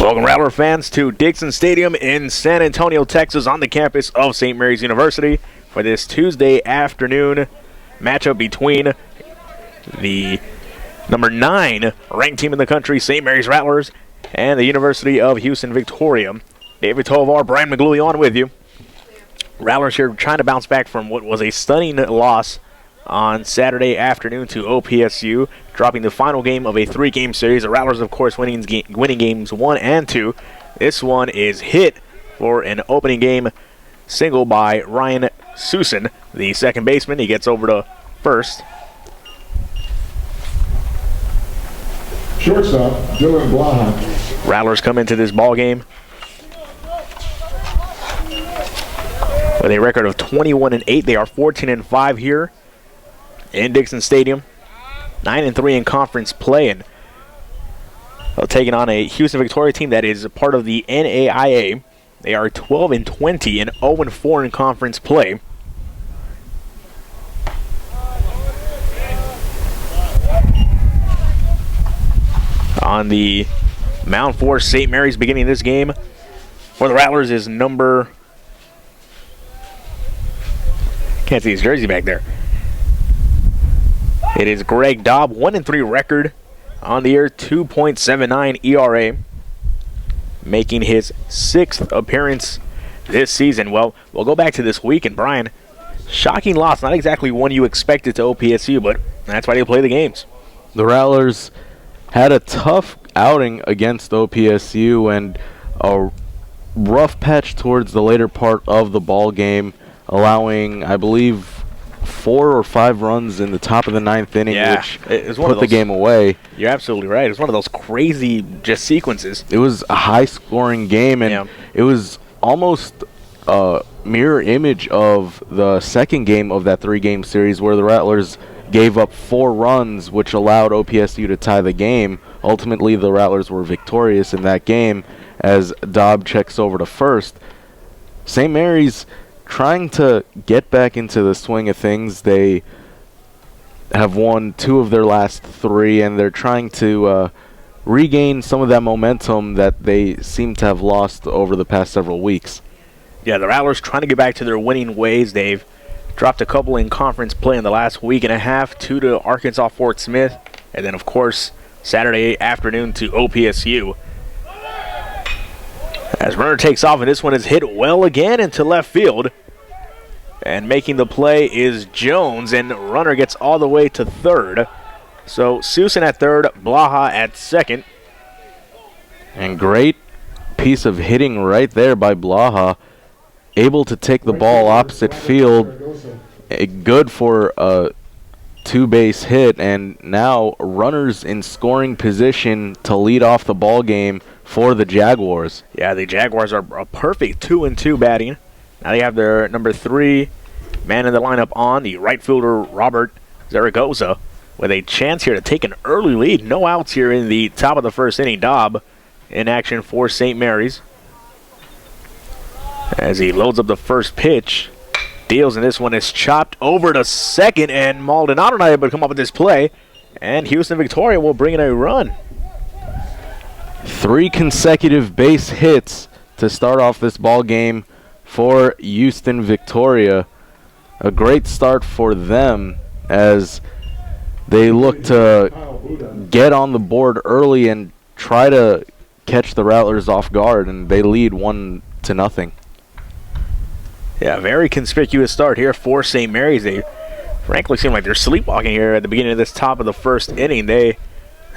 Welcome, Rattler fans, to Dixon Stadium in San Antonio, Texas, on the campus of St. Mary's University for this Tuesday afternoon matchup between the number 9 ranked team in the country, St. Mary's Rattlers, and the University of Houston Victoria. David Tovar, Brian McGlooey on with you. Rattlers here trying to bounce back from what was a stunning loss on Saturday afternoon to OPSU, dropping the final game of a 3-game series. The Rattlers, of course, winning games 1 and 2. This one is hit for an opening game single by Ryan Susan, the second baseman. He gets over to first. Shortstop, Dylan Blaha. Rattlers come into this ball game with a record of 21-8. They are 14-5 here in Dixon Stadium, 9-3 in conference play, and taking on a Houston Victoria team that is a part of the NAIA. They are 12-20 and 0-4 in conference play. On the mound for St. Mary's beginning this game for the Rattlers is number, can't see his jersey back there. It is Greg Dobb, 1-3 record on the year, 2.79 ERA, making his 6th appearance this season. Well, we'll go back to this week, and Brian, shocking loss, not exactly one you expected to OPSU, but that's why they play the games. The Rattlers had a tough outing against OPSU and a rough patch towards the later part of the ball game, allowing, I believe, 4 or 5 runs in the top of the 9th inning, which put the game away. You're absolutely right. It was one of those crazy just sequences. It was a high-scoring game, and it was almost a mirror image of the second game of that 3-game series where the Rattlers gave up 4 runs, which allowed OPSU to tie the game. Ultimately, the Rattlers were victorious in that game as Dobb checks over to first. St. Mary's trying to get back into the swing of things. They have won 2 of their last 3, and they're trying to regain some of that momentum that they seem to have lost over the past several weeks. Yeah, the Rattlers trying to get back to their winning ways. They've dropped a couple in conference play in the last week and a half, 2 to Arkansas Fort Smith, and then, of course, Saturday afternoon to OPSU. As runner takes off, and this one is hit well again into left field. And making the play is Jones, and runner gets all the way to third. So Susan at third, Blaha at second. And great piece of hitting right there by Blaha. Able to take the ball opposite field. Good for a 2-base hit, and now runners in scoring position to lead off the ball game for the Jaguars. Yeah, the Jaguars are a perfect 2-2 batting. Now they have their number 3 man in the lineup on, the right fielder Robert Zaragoza, with a chance here to take an early lead. No outs here in the top of the first inning. Dobb in action for St. Mary's as he loads up the first pitch. Deals, and this one is chopped over to second, and Maldonado not able to come up with this play, and Houston Victoria will bring in a run. 3 consecutive base hits to start off this ball game for Houston Victoria. A great start for them as they look to get on the board early and try to catch the Rattlers off guard, and they lead 1-0. Yeah, very conspicuous start here for St. Mary's. They frankly seem like they're sleepwalking here at the beginning of this top of the first inning. They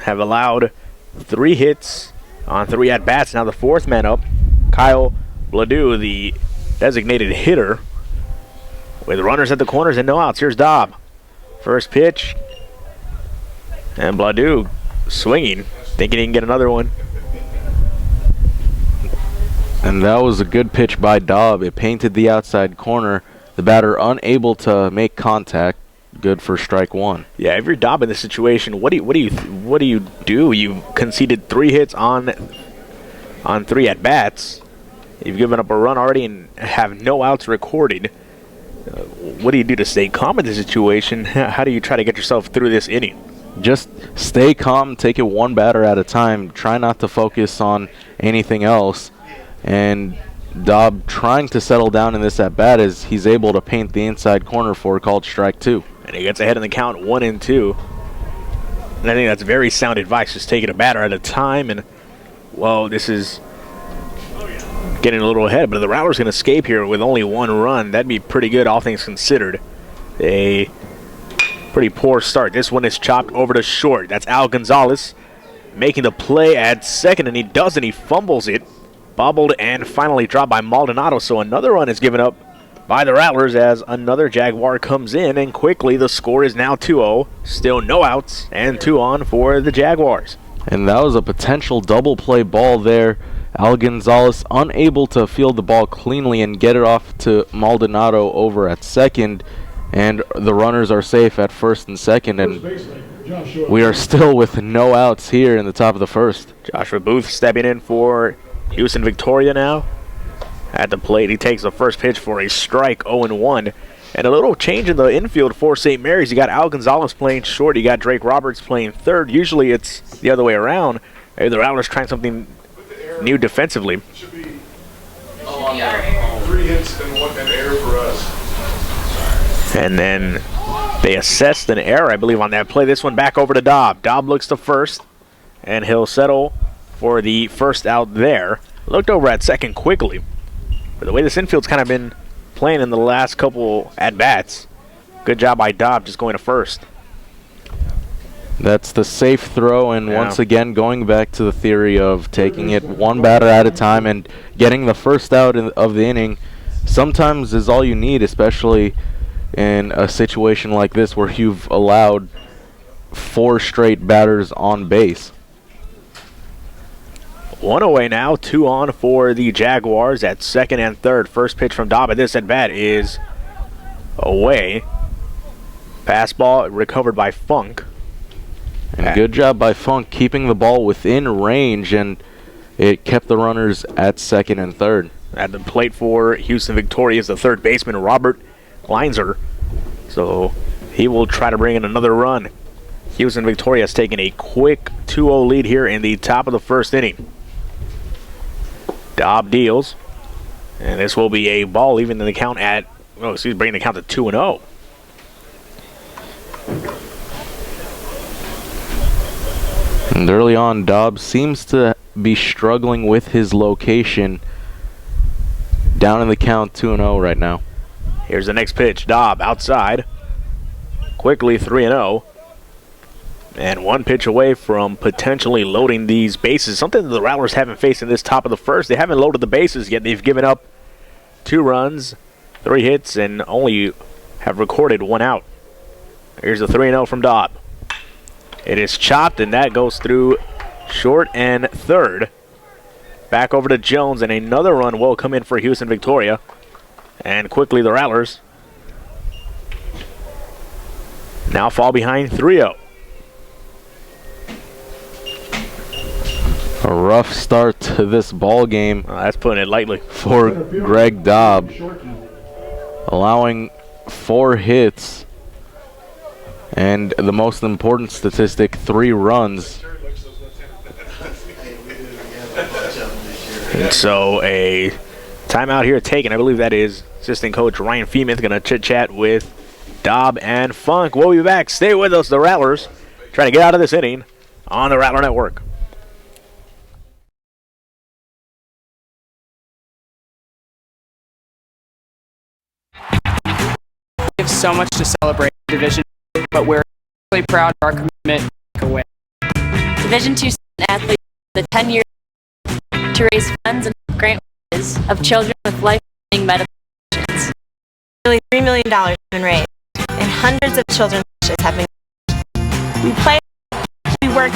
have allowed 3 hits on 3 at-bats. Now the 4th man up, Kyle Bladu, the designated hitter, with runners at the corners and no outs. Here's Dobb. First pitch, and Bladu swinging, thinking he can get another one. And that was a good pitch by Dobb. It painted the outside corner. The batter unable to make contact. Good for strike 1. Yeah, if you're Dobb in this situation, what do you do? You conceded 3 hits on 3 at bats. You've given up a run already and have no outs recorded. What do you do to stay calm in this situation? How do you try to get yourself through this inning? just stay calm, take it one batter at a time, try not to focus on anything else. And Dobb trying to settle down in this at bat as he's able to paint the inside corner for a called strike 2. And he gets ahead in the count 1-2. And I think that's very sound advice, just taking a batter at a time. And, well, this is getting a little ahead, but if the Rattlers can escape here with only 1 run, that'd be pretty good, all things considered. A pretty poor start. This one is chopped over to short. That's Al Gonzalez making the play at second, and he doesn't. He fumbles it. Bobbled and finally dropped by Maldonado, so another run is given up by the Rattlers as another Jaguar comes in, and quickly the score is now 2-0. Still no outs and 2 on for the Jaguars. And that was a potential double play ball there. Al Gonzalez unable to field the ball cleanly and get it off to Maldonado over at second, and the runners are safe at first and second, and we are still with no outs here in the top of the first. Joshua Booth stepping in for Houston Victoria now. At the plate, he takes the first pitch for a strike, 0-1. And a little change in the infield for St. Mary's. You got Al Gonzalez playing short. You got Drake Roberts playing third. Usually it's the other way around. Maybe the Rattlers trying something new defensively. Should be 3 hits and 1 error for us. And then they assessed an error, I believe, on that play. This one back over to Dobb. Dobb looks to first, and he'll settle for the first out there. Looked over at second quickly. But the way this infield's kind of been playing in the last couple at-bats, good job by Dobb just going to first. That's the safe throw, and once again going back to the theory of taking it one batter at a time and getting the first out of the inning sometimes is all you need, especially in a situation like this where you've allowed 4 straight batters on base. 1 away now, 2 on for the Jaguars at second and third. First pitch from Dobb at this at-bat is away. Pass ball recovered by Funk. And good job by Funk keeping the ball within range, and it kept the runners at second and third. At the plate for Houston Victoria is the third baseman, Robert Leinzer. So he will try to bring in another run. Houston Victoria has taken a quick 2-0 lead here in the top of the first inning. Dobb deals, and this will be a ball, even in the count at, bringing the count to 2-0. And early on, Dobb seems to be struggling with his location. Down in the count, 2-0 right now. Here's the next pitch. Dobb outside. Quickly 3-0. And 1 pitch away from potentially loading these bases. Something that the Rattlers haven't faced in this top of the first. They haven't loaded the bases yet. They've given up 2 runs, 3 hits, and only have recorded 1 out. Here's the 3-0 from Dobb. It is chopped, and that goes through short and third. Back over to Jones, and another run will come in for Houston Victoria. And quickly the Rattlers now fall behind 3-0. A rough start to this ball game. That's putting it lightly. For Greg Dobb, allowing 4 hits, and the most important statistic, 3 runs. And so a timeout here taken. I believe that is assistant coach Ryan Feemeth going to chit-chat with Dobb and Funk. We'll be back. Stay with us, the Rattlers, trying to get out of this inning on the Rattler Network. We have so much to celebrate in Division 2, but we're really proud of our commitment to win. Division 2 athletes the 10 years to raise funds and grant wishes of children with life-threatening medical conditions. Nearly $3 million has been raised, and hundreds of children's wishes have been granted. We play, we work,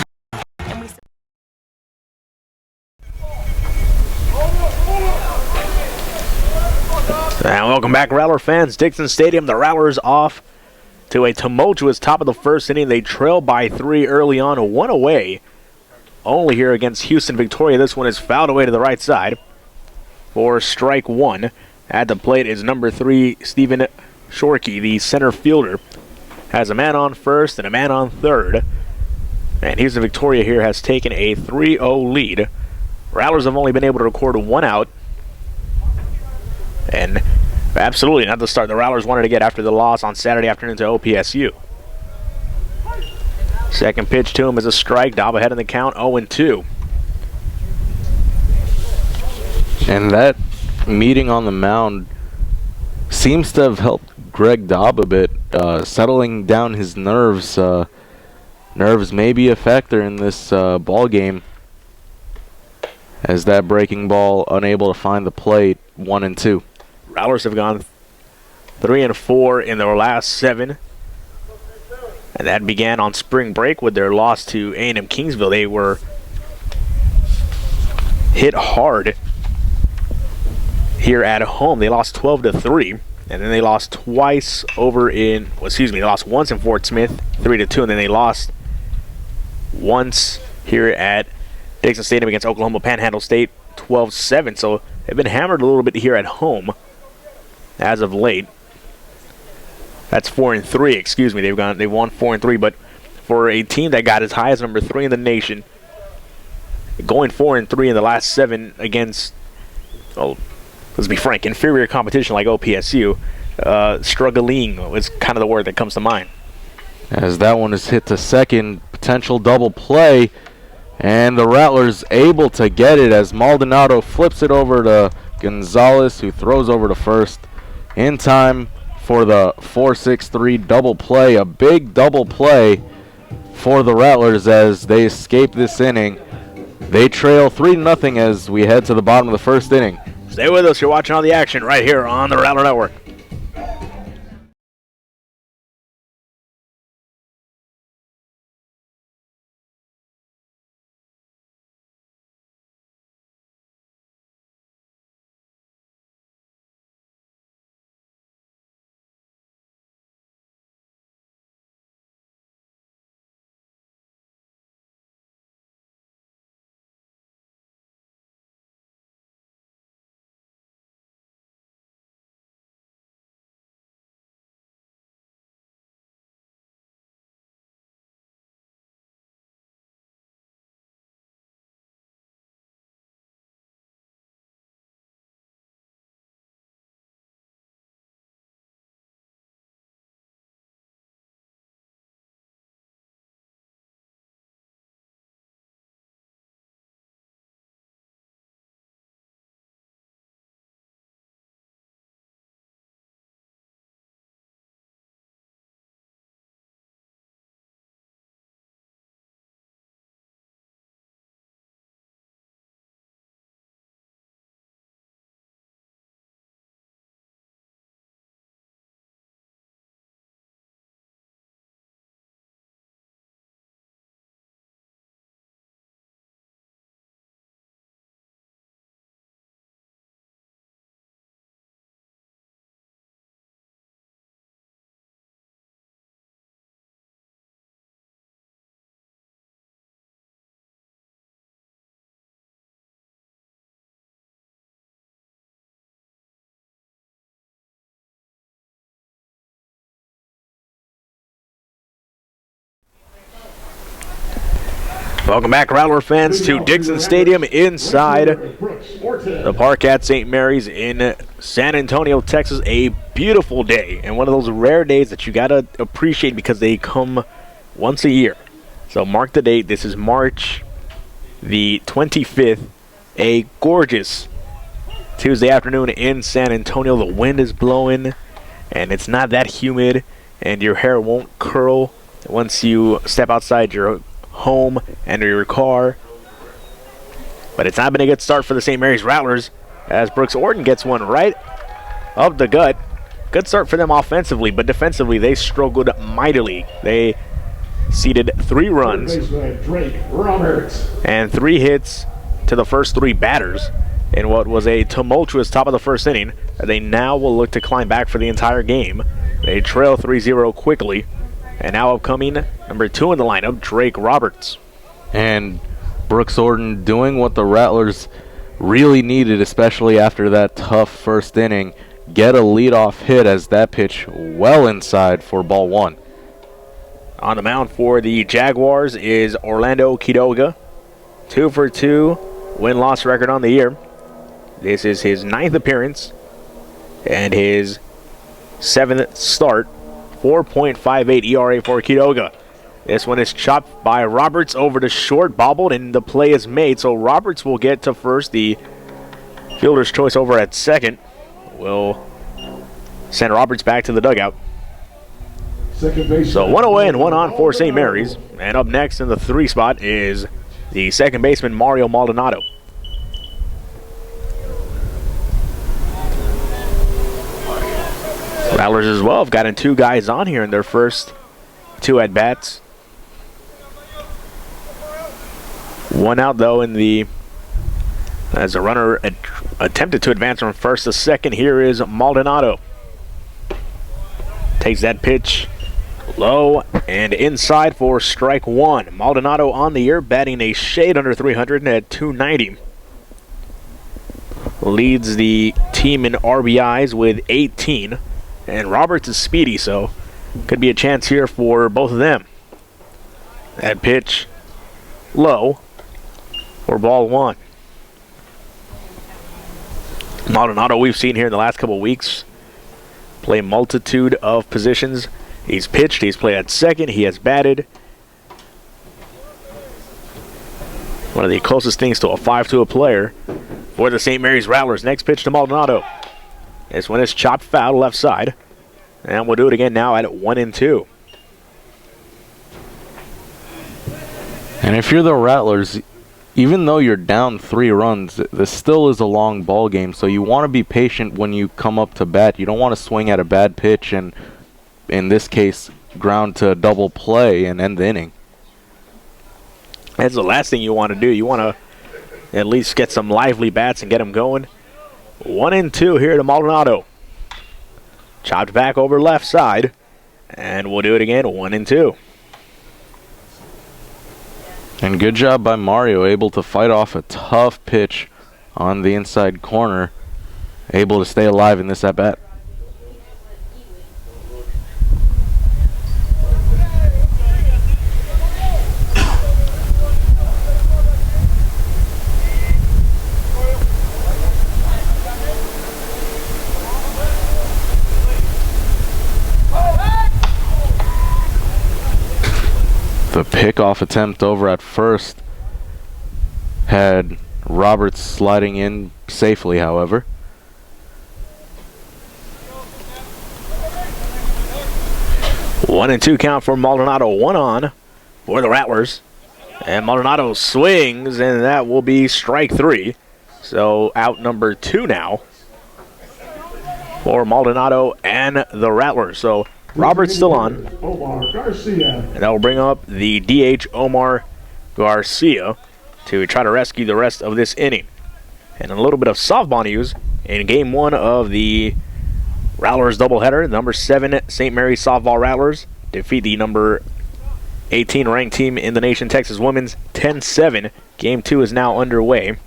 and we support. And welcome back, Rattler fans. Dixon Stadium, the Rattlers off to a tumultuous top of the first inning. They trail by 3 early on, 1 away. Only here against Houston Victoria. This one is fouled away to the right side for strike 1. At the plate is number 3, Stephen Shorkey, the center fielder. Has a man on first and a man on third. And Houston Victoria here has taken a 3-0 lead. Rattlers have only been able to record 1 out. And absolutely not the start the Rattlers wanted to get after the loss on Saturday afternoon to OPSU. Second pitch to him is a strike. Dobb ahead in the count, 0-2. And that meeting on the mound seems to have helped Greg Dobb a bit, settling down his nerves. Nerves may be a factor in this ball game, as that breaking ball unable to find the plate, 1-2. Rattlers have gone 3-4 in their last 7. And that began on spring break with their loss to A&M Kingsville. They were hit hard here at home. They lost 12-3, and then they lost twice over in, they lost once in Fort Smith, 3-2, and then they lost once here at Dixon Stadium against Oklahoma Panhandle State, 12-7. So they've been hammered a little bit here at home as of late. That's 4-3, excuse me. They won 4-3, but for a team that got as high as number 3 in the nation, going 4-3 in the last 7 against, well, let's be frank, inferior competition like OPSU, struggling is kind of the word that comes to mind. As that one is hit to second, potential double play, and the Rattlers able to get it as Maldonado flips it over to Gonzalez, who throws over to first in time for the 4-6-3 double play. A big double play for the Rattlers as they escape this inning. They trail 3-0 as we head to the bottom of the first inning. Stay with us. You're watching all the action right here on the Rattler Network. Welcome back, Rattler fans, to Dixon Stadium inside the park at St. Mary's in San Antonio, Texas. A beautiful day, and one of those rare days that you got to appreciate because they come once a year. So mark the date. This is March the 25th. A gorgeous Tuesday afternoon in San Antonio. The wind is blowing, and it's not that humid, and your hair won't curl once you step outside your home and your car. But it's not been a good start for the St. Mary's Rattlers as Brooks Orton gets one right up the gut. Good start for them offensively, but defensively they struggled mightily. They ceded 3 runs and 3 hits to the first 3 batters in what was a tumultuous top of the first inning. They now will look to climb back for the entire game. They trail 3-0 quickly. And now upcoming number 2 in the lineup, Drake Roberts. And Brooks Orton doing what the Rattlers really needed, especially after that tough first inning. Get a leadoff hit as that pitch well inside for ball 1. On the mound for the Jaguars is Orlando Quiroga. 2 for 2 win-loss record on the year. This is his 9th appearance and his 7th start. 4.58 ERA for Quiroga. This one is chopped by Roberts over to short, bobbled, and the play is made. So Roberts will get to first. The fielder's choice over at second will send Roberts back to the dugout. So 1 away and 1 on for St. Mary's. And up next in the 3 spot is the second baseman, Mario Maldonado. Rattlers as well have gotten 2 guys on here in their first 2 at-bats. 1 out, though, as a runner attempted to advance from first to second. Here is Maldonado. Takes that pitch low and inside for strike 1. Maldonado on the year, batting a shade under 300 at 290. Leads the team in RBIs with 18. And Roberts is speedy, so could be a chance here for both of them. That pitch low for ball 1. Maldonado, we've seen here in the last couple of weeks, play a multitude of positions. He's pitched, he's played at second, he has batted. One of the closest things to a 5-tool player for the St. Mary's Rattlers. Next pitch to Maldonado. This one is chopped foul left side. And we'll do it again now at 1-2. And if you're the Rattlers, even though you're down 3 runs, this still is a long ball game, so you want to be patient when you come up to bat. You don't want to swing at a bad pitch and, in this case, ground to double play and end the inning. That's the last thing you want to do. You want to at least get some lively bats and get them going. 1-2 here to Maldonado. Chopped back over left side. And we'll do it again, 1-2. And good job by Mario, able to fight off a tough pitch on the inside corner. Able to stay alive in this at-bat. The pickoff attempt over at first had Roberts sliding in safely, however. One and 2 count for Maldonado. 1 on for the Rattlers. And Maldonado swings, and that will be strike 3. So out number 2 now for Maldonado and the Rattlers. So Roberts still on. Omar Garcia. And that will bring up the DH Omar Garcia to try to rescue the rest of this inning. And a little bit of softball news in game 1 of the Rattlers doubleheader. Number 7 St. Mary's softball Rattlers defeat the number 18 ranked team in the nation, Texas Women's, 10-7. Game 2 is now underway.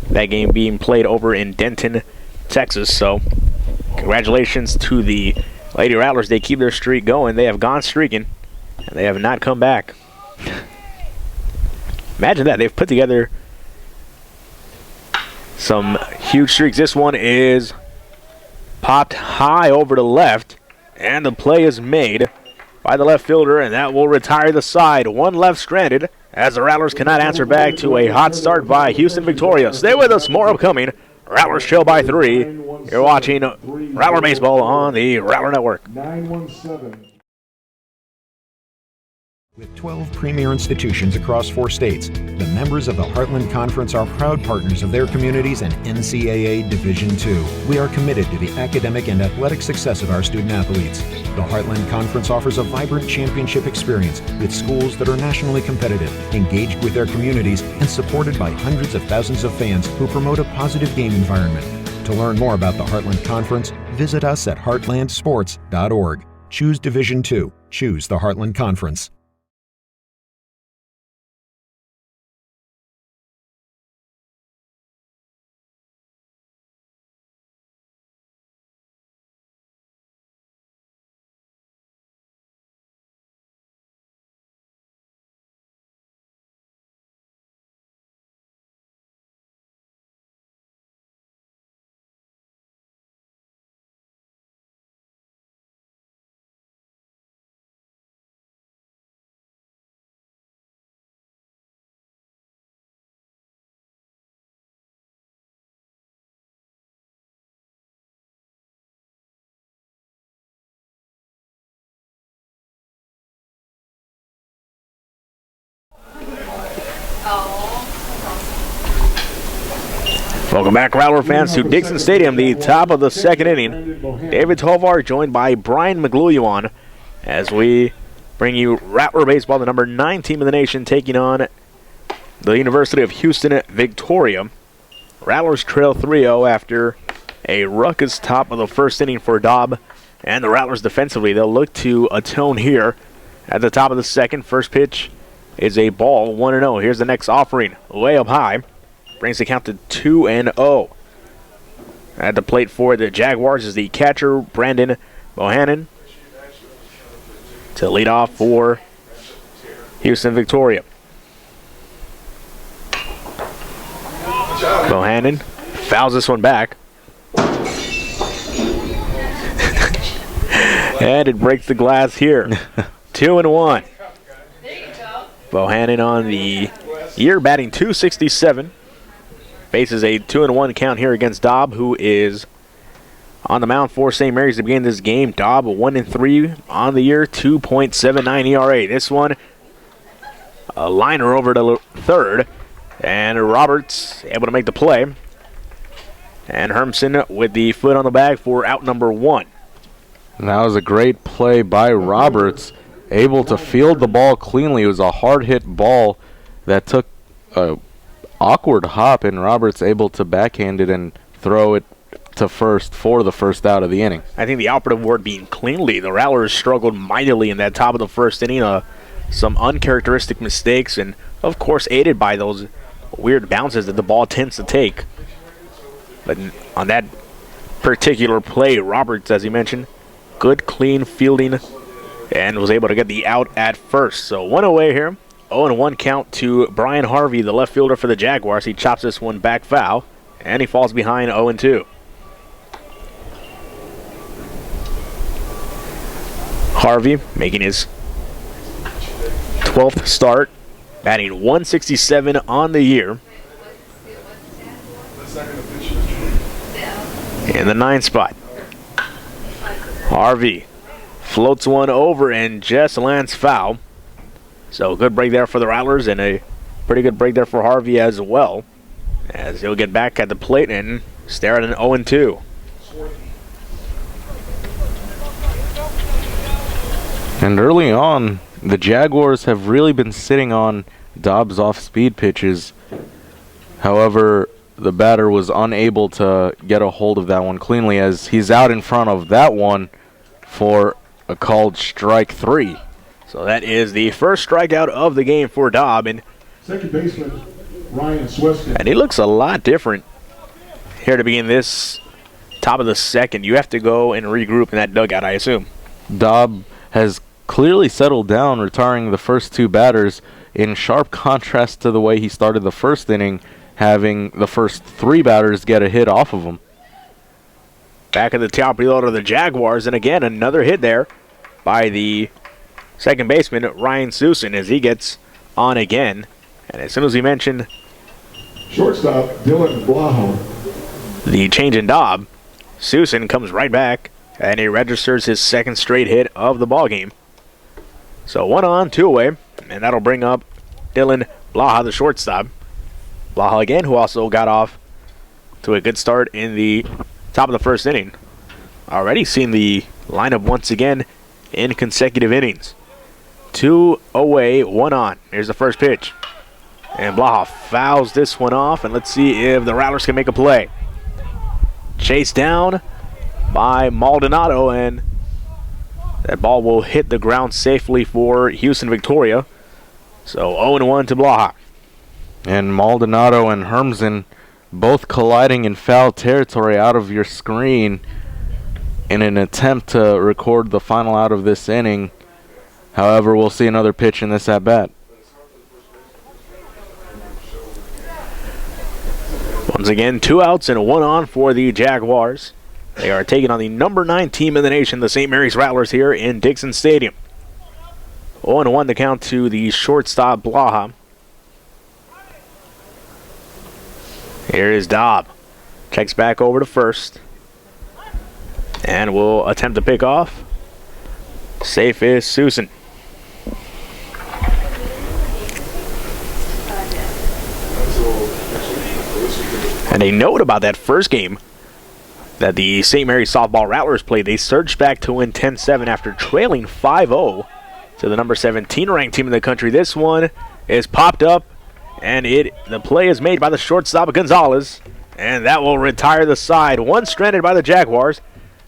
That game being played over in Denton, Texas. So congratulations to the Lady Rattlers. They keep their streak going. They have gone streaking, and they have not come back. Imagine that. They've put together some huge streaks. This one is popped high over to left, and the play is made by the left fielder, and that will retire the side. 1 left stranded as the Rattlers cannot answer back to a hot start by Houston Victoria. Stay with us. More upcoming. Rattlers trail by 3. You're watching Rattler Baseball on the Rattler Network. 917. With 12 premier institutions across 4 states, the members of the Heartland Conference are proud partners of their communities and NCAA Division II. We are committed to the academic and athletic success of our student athletes. The Heartland Conference offers a vibrant championship experience with schools that are nationally competitive, engaged with their communities, and supported by hundreds of thousands of fans who promote a positive game environment. To learn more about the Heartland Conference, visit us at heartlandsports.org. Choose Division II. Choose the Heartland Conference. Welcome back, Rattler fans, to Dixon Stadium, the top of the second inning. David Tovar joined by Brian McGluyon as we bring you Rattler Baseball, the number 9 team in the nation, taking on the University of Houston Victoria. Rattlers trail 3-0 after a ruckus top of the first inning for Dobb and the Rattlers defensively. They'll look to atone here at the top of the second. First pitch is a ball, 1-0. Here's the next offering, way up high. Brings the count to 2-0. At the plate for the Jaguars is the catcher, Brandon Bohannon, to lead off for Houston Victoria. Bohannon fouls this one back. And it breaks the glass here. 2-1. Bohannon on the year batting .267. Faces a 2-1 count here against Dobb, who is on the mound for St. Mary's to begin this game. Dobb 1-3 on the year, 2.79 ERA. This one, a liner over to third, and Roberts able to make the play. And Hermson with the foot on the bag for out number 1. And that was a great play by Roberts, able to field the ball cleanly. It was a hard hit ball that took a awkward hop, and Roberts able to backhand it and throw it to first for the first out of the inning. I think the operative word being cleanly. The Rattlers struggled mightily in that top of the first inning. Some uncharacteristic mistakes, and of course aided by those weird bounces that the ball tends to take. But on that particular play, Roberts, as he mentioned, good clean fielding and was able to get the out at first. So one away here. 0-1 count to Brian Harvey, the left fielder for the Jaguars. He chops this one back foul, and he falls behind 0-2. Harvey making his 12th start, batting .167 on the year. In the 9th spot. Harvey floats one over and just lands foul. So good break there for the Rattlers, and a pretty good break there for Harvey as well, as he'll get back at the plate and stare at an 0-2. And early on, the Jaguars have really been sitting on Dobbs' off-speed pitches. However, the batter was unable to get a hold of that one cleanly, as he's out in front of that one for a called strike 3. So that is the first strikeout of the game for Dobb, and Second baseman Ryan Swiston. And he looks a lot different here to begin this top of the second. You have to go and regroup in that dugout, I assume. Dobb has clearly settled down, retiring the first 2 batters in sharp contrast to the way he started the first inning, having the first 3 batters get a hit off of him. Back at the top reload of the Jaguars, and again, another hit there by the second baseman, Ryan Susan, as he gets on again. And as soon as we mentioned Shortstop Dylan Blaha. the change in Dobb, Susan comes right back, and he registers his second straight hit of the ballgame. So 1 on, 2 away, and that'll bring up Dylan Blaha, the shortstop. Blaha again, who also got off to a good start in the top of the first inning. Already seen the lineup once again in consecutive innings. 2 away, 1 on. Here's the first pitch. And Blaha fouls this one off, and let's see if the Rattlers can make a play. Chased down by Maldonado, and that ball will hit the ground safely for Houston Victoria. So 0-1 to Blaha. And Maldonado and Hermson both colliding in foul territory out of your screen in an attempt to record the final out of this inning. However, we'll see another pitch in this at-bat. Once again, 2 outs and 1 on for the Jaguars. They are taking on the number 9 team in the nation, the St. Mary's Rattlers, here in Dixon Stadium. 0-1 to count to the shortstop, Blaha. Here is Dobb. Checks back over to first. And will attempt to pick off. Safe is Susan. And a note about that first game that the St. Mary's softball Rattlers played, they surged back to win 10-7 after trailing 5-0 to the number 17 ranked team in the country. This one is popped up, and the play is made by the shortstop Gonzalez, and that will retire the side. One stranded by the Jaguars,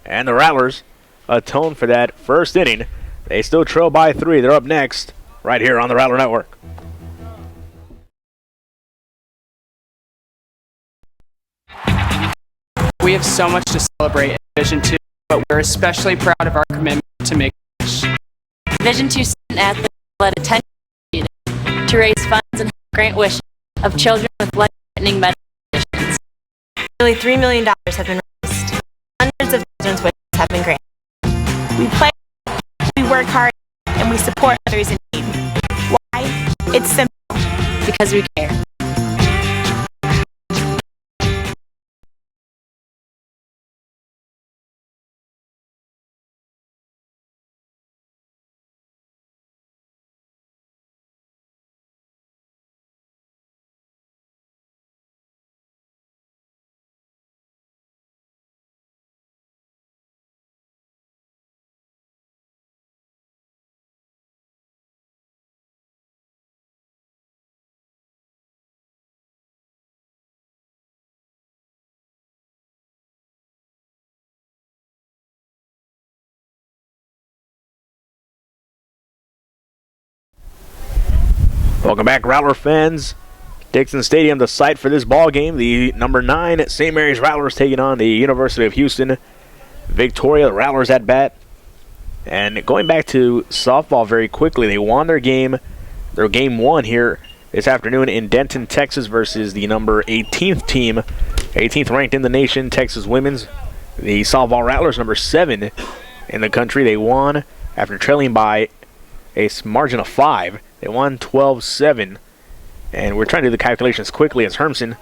and the Rattlers atone for that first inning. They still trail by 3. They're up next right here on the Rattler Network. We have so much to celebrate in Division II, but we're especially proud of our commitment to make a wish. Division II student athletes led a 10-year meeting to raise funds and grant wishes of children with life-threatening medical conditions. Nearly $3 million have been raised. Hundreds of children's wishes have been granted. We play, we work hard, and we support others in need. Why? It's simple. Because we care. Welcome back, Rattler fans. Dixon Stadium, the site for this ball game. The number 9 St. Mary's Rattlers taking on the University of Houston Victoria. The Rattlers at bat. And going back to softball very quickly, they won their game 1 here this afternoon in Denton, Texas versus the number 18th team, 18th ranked in the nation, Texas Women's. The softball Rattlers, number 7 in the country. They won after trailing by a margin of 5. They won 12-7. And we're trying to do the calculations quickly as Hermsen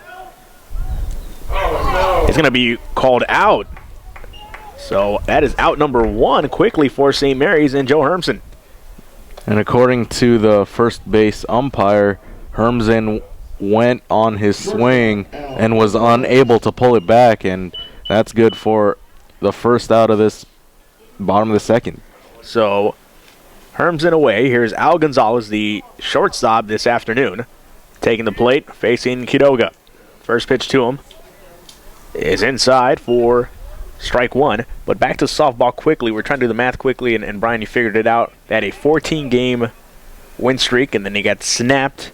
is going to be called out. So that is out number 1 quickly for St. Mary's and Joe Hermsen. And according to the first base umpire, Hermsen went on his swing and was unable to pull it back, and that's good for the first out of this bottom of the second. So Hermsen away. Here's Al Gonzalez, the shortstop this afternoon, taking the plate, facing Quiroga. First pitch to him is inside for strike 1. But back to softball quickly. We're trying to do the math quickly, and Brian, you figured it out. They had a 14-game win streak, and then they got snapped.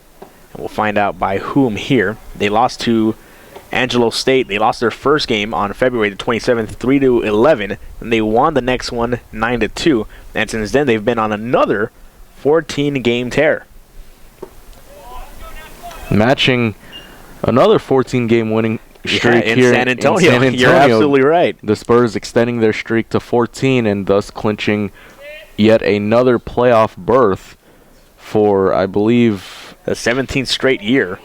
And we'll find out by whom here. They lost to Angelo State. They lost their first game on February the 27th, 3-11, and they won the next one 9-2. And since then, they've been on another 14-game tear. Matching another 14-game winning streak in here San Antonio. in San Antonio. You're absolutely right. The Spurs extending their streak to 14 and thus clinching yet another playoff berth for, I believe, The 17th straight year.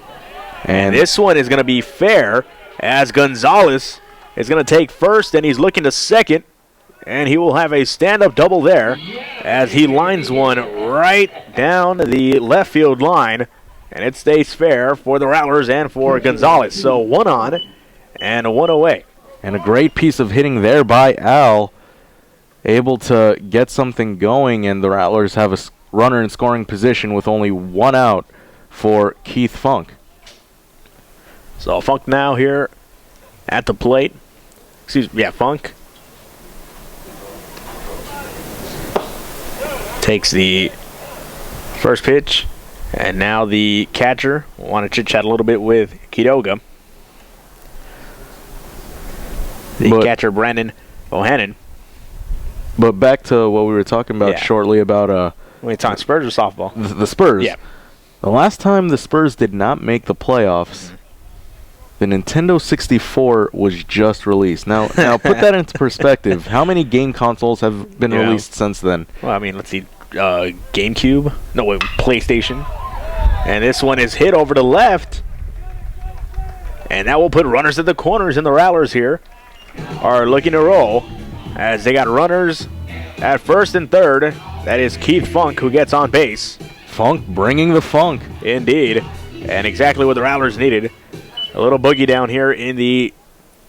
and This one is going to be fair as Gonzalez is going to take first, and he's looking to second, and he will have a stand-up double there as he lines one right down the left field line, and it stays fair for the Rattlers and for Gonzalez. So 1 on and 1 away. and a great piece of hitting there by Al, able to get something going, and the Rattlers have a runner in scoring position with only 1 out for Keith Funk. So Funk now here at the plate. Funk takes the first pitch, and now the catcher will want to chit-chat a little bit with Quiroga. The catcher, Brandon Bohannon. But back to what we were talking about shortly about When it's on Spurs or softball? the Spurs. Yeah. The last time the Spurs did not make the playoffs, the Nintendo 64 was just released. Now put that into perspective. How many game consoles have been released since then? Well, I mean, let's see. GameCube? No, wait, PlayStation. And this one is hit over to left. And that will put runners at the corners, and the Rattlers here are looking to roll as they got runners at first and third. That is Keith Funk who gets on base. Funk bringing the funk. Indeed. And exactly what the Rattlers needed. A little boogie down here in the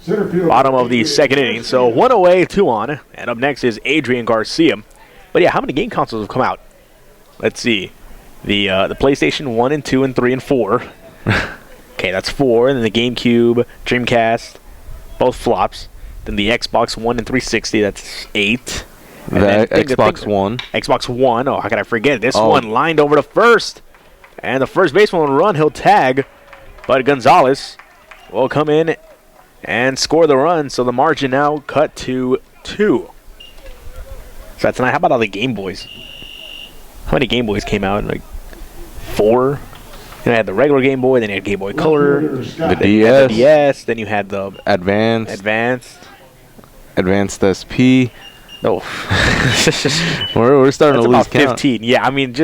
bottom of the second inning. So 1 away, 2 on. And up next is Adrian Garcia. But yeah, how many game consoles have come out? Let's see. The PlayStation 1 and 2 and 3 and 4. Okay, that's 4. And then the GameCube, Dreamcast, both flops. Then the Xbox One and 360, that's 8. And The Xbox One. Xbox One. Oh, how could I forget? This one lined over to first. And the first baseman will run. He'll tag. But Gonzalez will come in and score the run. So the margin now cut to 2. So that's tonight. How about all the Game Boys? How many Game Boys came out? Like 4? Then I had the regular Game Boy, then you had Game Boy Color, The DS. Then you had the Advanced SP. Oh, We're starting that's to lose about count. 15. Yeah, I mean,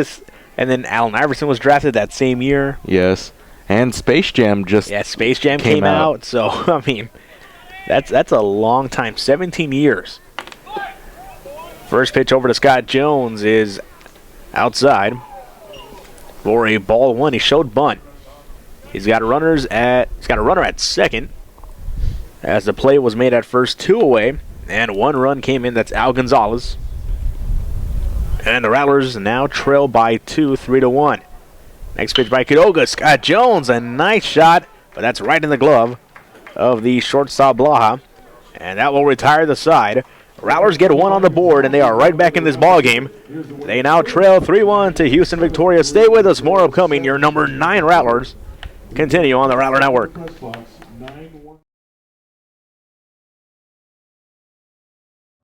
and then Allen Iverson was drafted that same year. Yes. And Space Jam just Space Jam came out. So, I mean, that's a long time. 17 years. First pitch over to Scott Jones is outside for a ball 1. He showed bunt. He's got a runner at second as the play was made at first, 2 away, and 1 run came in. That's Al Gonzalez. And the Rattlers now trail by 2, 3-1. Next pitch by Quiroga. Scott Jones, a nice shot, but that's right in the glove of the shortstop Blaha, and that will retire the side. Rattlers get 1 on the board, and they are right back in this ball game. They now trail 3-1 to Houston Victoria. Stay with us. More upcoming. Your number 9 Rattlers continue on the Rattler Network.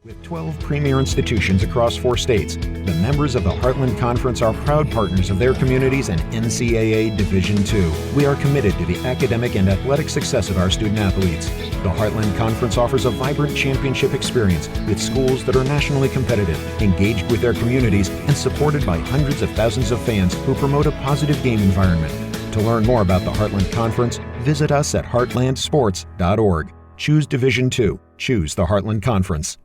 With 12 premier institutions across 4 states, the members of the Heartland Conference are proud partners of their communities and NCAA Division II. We are committed to the academic and athletic success of our student athletes. The Heartland Conference offers a vibrant championship experience with schools that are nationally competitive, engaged with their communities, and supported by hundreds of thousands of fans who promote a positive game environment. To learn more about the Heartland Conference, visit us at heartlandsports.org. Choose Division II. Choose the Heartland Conference.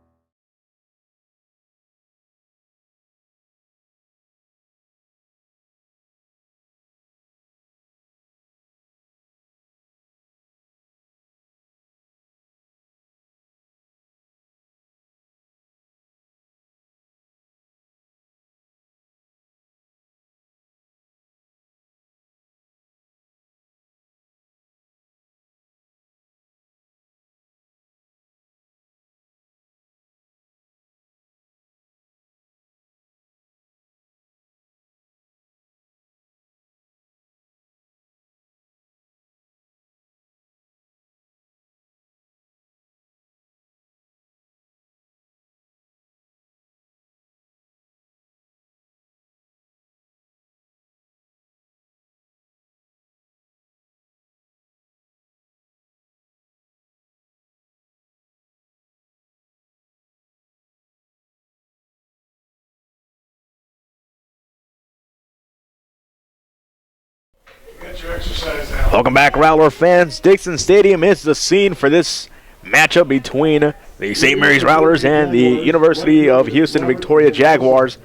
Get your exercise now. Welcome back, Rattler fans. Dixon Stadium is the scene for this matchup between the St. Mary's Rattlers and the University of Houston Victoria Jaguars.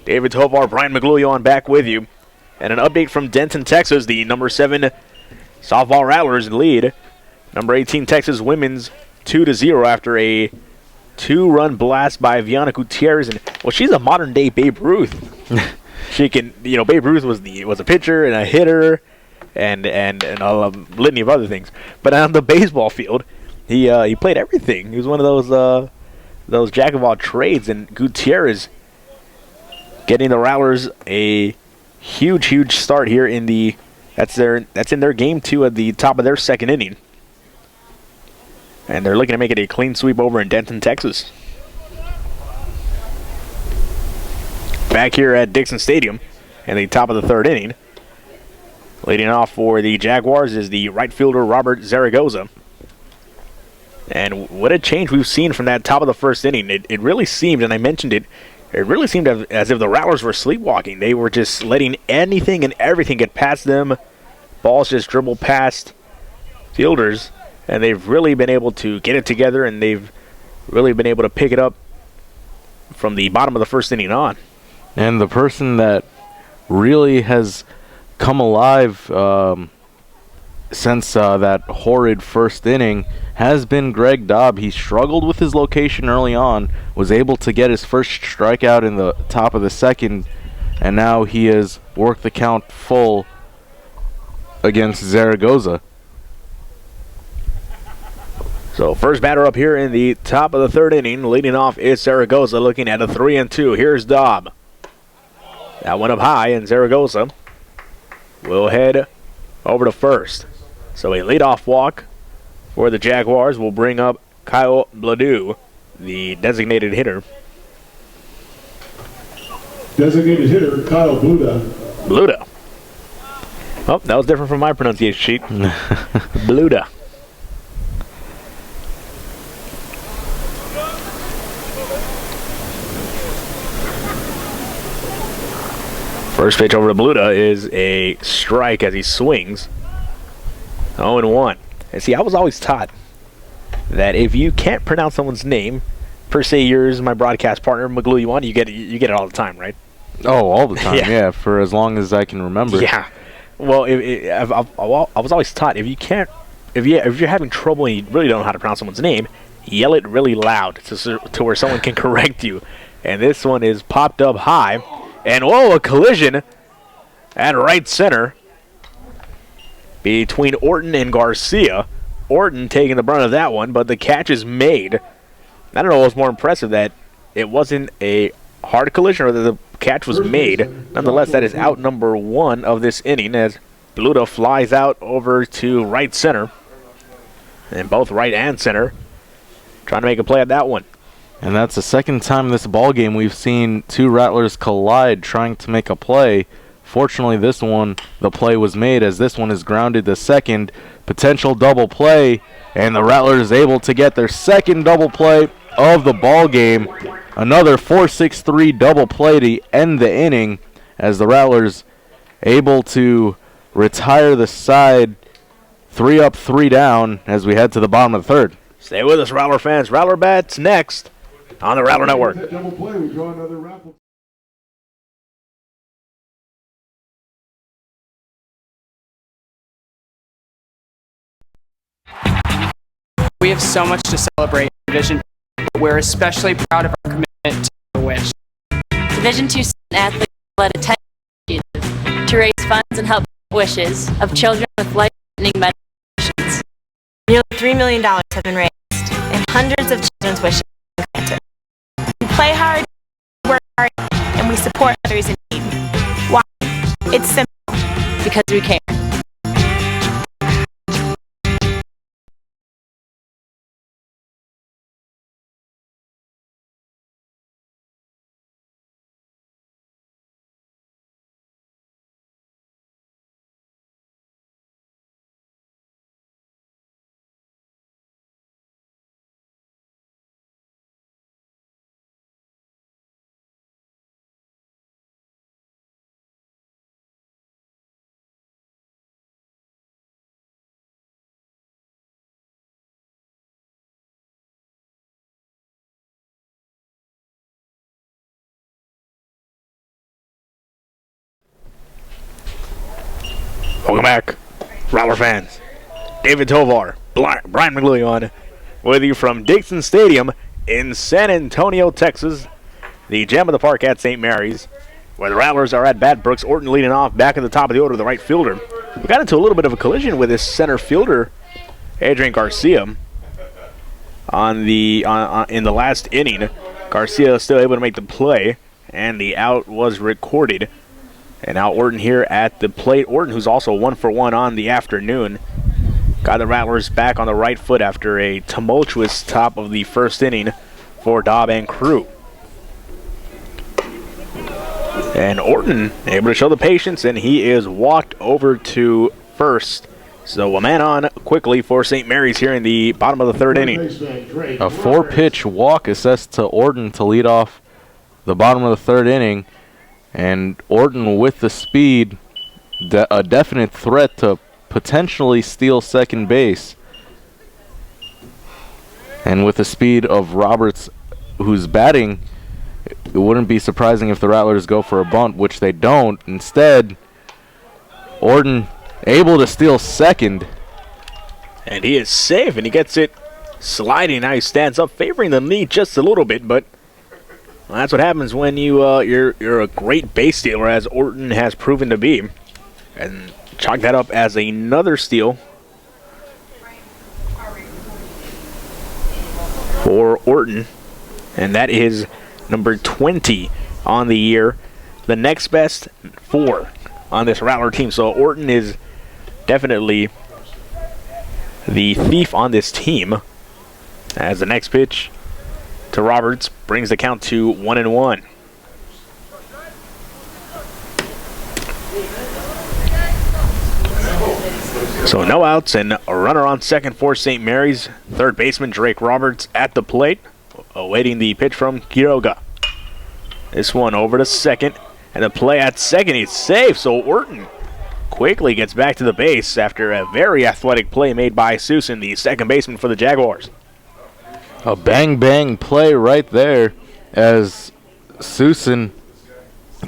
David Tovar, Brian McGluglia back with you. And an update from Denton, Texas. The number 7 softball Rattlers lead. Number 18 Texas women's 2-0 after a 2-run blast by Viana Gutierrez. And well, she's a modern day Babe Ruth. She can, Babe Ruth was a pitcher and a hitter, and a litany of other things. But on the baseball field, he played everything. He was one of those jack of all trades. And Gutierrez getting the Rattlers a huge start here that's in their game 2 at the top of their second inning. And they're looking to make it a clean sweep over in Denton, Texas. Back here at Dixon Stadium in the top of the third inning. Leading off for the Jaguars is the right fielder Robert Zaragoza. And what a change we've seen from that top of the first inning. It really seemed, and I mentioned it really seemed as if the Rattlers were sleepwalking. They were just letting anything and everything get past them. Balls just dribble past fielders. And they've really been able to get it together, and they've really been able to pick it up from the bottom of the first inning on. And the person that really has come alive since that horrid first inning has been Greg Dobb. He struggled with his location early on, was able to get his first strikeout in the top of the second, and now he has worked the count full against Zaragoza. So first batter up here in the top of the third inning, leading off is Zaragoza, looking at a 3-2. Here's Dobb. That went up high, and Zaragoza will head over to first. So a leadoff walk for the Jaguars will bring up Kyle Bladu, the designated hitter. Designated hitter, Kyle Bluda. Bluda. Oh, that was different from my pronunciation sheet. Bluda. First pitch over to Bluda is a strike as he swings. 0-1. And see, I was always taught that if you can't pronounce someone's name, per se yours, my broadcast partner, Magluiwan, you get it all the time, right? Oh, all the time, Yeah. yeah, for as long as I can remember. Yeah. Well, I was always taught if you're having trouble and you really don't know how to pronounce someone's name, yell it really loud to where someone can correct you. And this one is popped up high. And, whoa, a collision at right center between Orton and Garcia. Orton taking the brunt of that one, but the catch is made. I don't know what's more impressive, that it wasn't a hard collision or that the catch was made. Nonetheless, that is out number 1 of this inning as Bluda flies out over to right center. And both right and center trying to make a play at that one. And that's the second time this ball game we've seen two Rattlers collide trying to make a play. Fortunately, this one, the play was made as this one is grounded to second. Potential double play, and the Rattlers able to get their second double play of the ball game. Another 4-6-3 double play to end the inning as the Rattlers able to retire the side 3 up, 3 down as we head to the bottom of the third. Stay with us, Rattler fans. Rattler Bats next on the Rattler Network. That double play, we draw another raffle. We have so much to celebrate in Division 2, but we're especially proud of our commitment to the wish. Division II athletes led a 10-year initiative to raise funds and help wishes of children with life-threatening medical conditions. Nearly $3 million have been raised, and hundreds of children's wishes have been granted. We play hard, we work hard, and we support others in need. Why? It's simple. Because we care. Welcome back, Rattler fans. David Tovar, Brian McGlillion, with you from Dixon Stadium in San Antonio, Texas, the gem of the park at St. Mary's, where the Rattlers are at bat. Brooks Orton leading off back at the top of the order, the right fielder. We got into a little bit of a collision with his center fielder, Adrian Garcia, in the last inning. Garcia still able to make the play, and the out was recorded. And now Orton here at the plate. Orton, who's also 1 for 1 on the afternoon, got the Rattlers back on the right foot after a tumultuous top of the first inning for Dobb and crew. And Orton able to show the patience, and he is walked over to first. So a man on quickly for St. Mary's here in the bottom of the third inning. A 4-pitch walk assessed to Orton to lead off the bottom of the third inning. And Orton with the speed, a definite threat to potentially steal second base. And with the speed of Roberts, who's batting, it wouldn't be surprising if the Rattlers go for a bunt, which they don't. Instead, Orton able to steal second And he is safe, and he gets it sliding. Now he stands up, favoring the knee just a little bit, but well, that's what happens when you're a great base stealer, as Orton has proven to be. And chalk that up as another steal for Orton. And that is number 20 on the year. The next best 4 on this Rattler team. So Orton is definitely the thief on this team. As the next pitch to Roberts brings the count to 1-1. So no outs and a runner on second for St. Mary's. Third baseman Drake Roberts at the plate, awaiting the pitch from Quiroga. This one over to second, and the play at second is safe. So Orton quickly gets back to the base after a very athletic play made by Susan, the second baseman for the Jaguars. A bang-bang play right there as Susan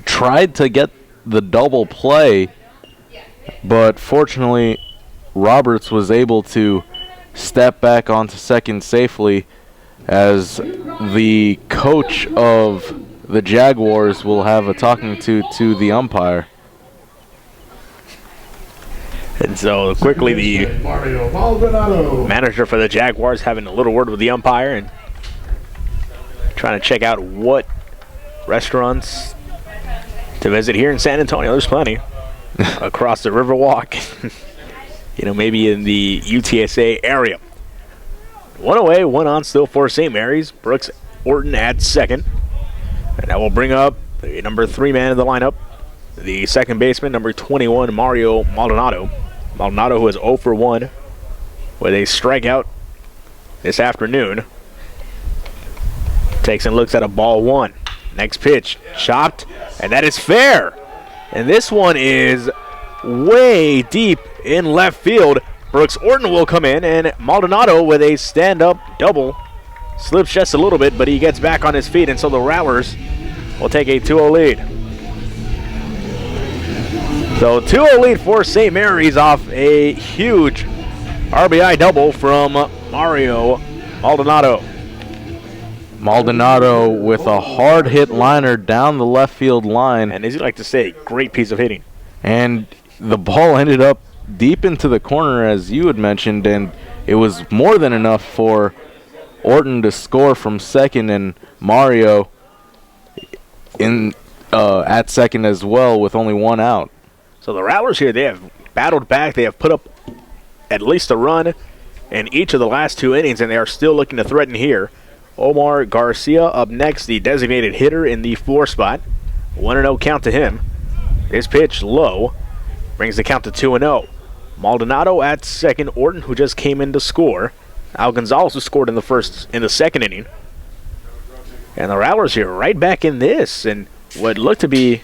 tried to get the double play, but fortunately Roberts was able to step back onto second safely, as the coach of the Jaguars will have a talking to the umpire. And so quickly the manager for the Jaguars having a little word with the umpire and trying to check out what restaurants to visit here in San Antonio. There's plenty across the Riverwalk, maybe in the UTSA area. One away, one on still for St. Mary's. Brooks Orton at second. And that will bring up the number 3 man in the lineup, the second baseman, number 21, Mario Maldonado. Maldonado, who is 0 for 1 with a strikeout this afternoon. Takes and looks at a ball 1. Next pitch, chopped, and that is fair. And this one is way deep in left field. Brooks Orton will come in, and Maldonado with a stand-up double. Slips just a little bit, but he gets back on his feet, and so the Rattlers will take a 2-0 lead. So 2-0 lead for St. Mary's off a huge RBI double from Mario Maldonado. Maldonado with a hard hit liner down the left field line. And as you like to say, great piece of hitting. And the ball ended up deep into the corner, as you had mentioned, and it was more than enough for Orton to score from second, and Mario at second as well with only 1 out. So the Rattlers here, they have battled back. They have put up at least a run in each of the last 2 innings, and they are still looking to threaten here. Omar Garcia up next, the designated hitter in the 4 spot. 1-0 count to him. His pitch low brings the count to 2-0. Maldonado at second. Orton, who just came in to score. Al Gonzalez, who scored in the second inning. And the Rattlers here right back in this, and what looked to be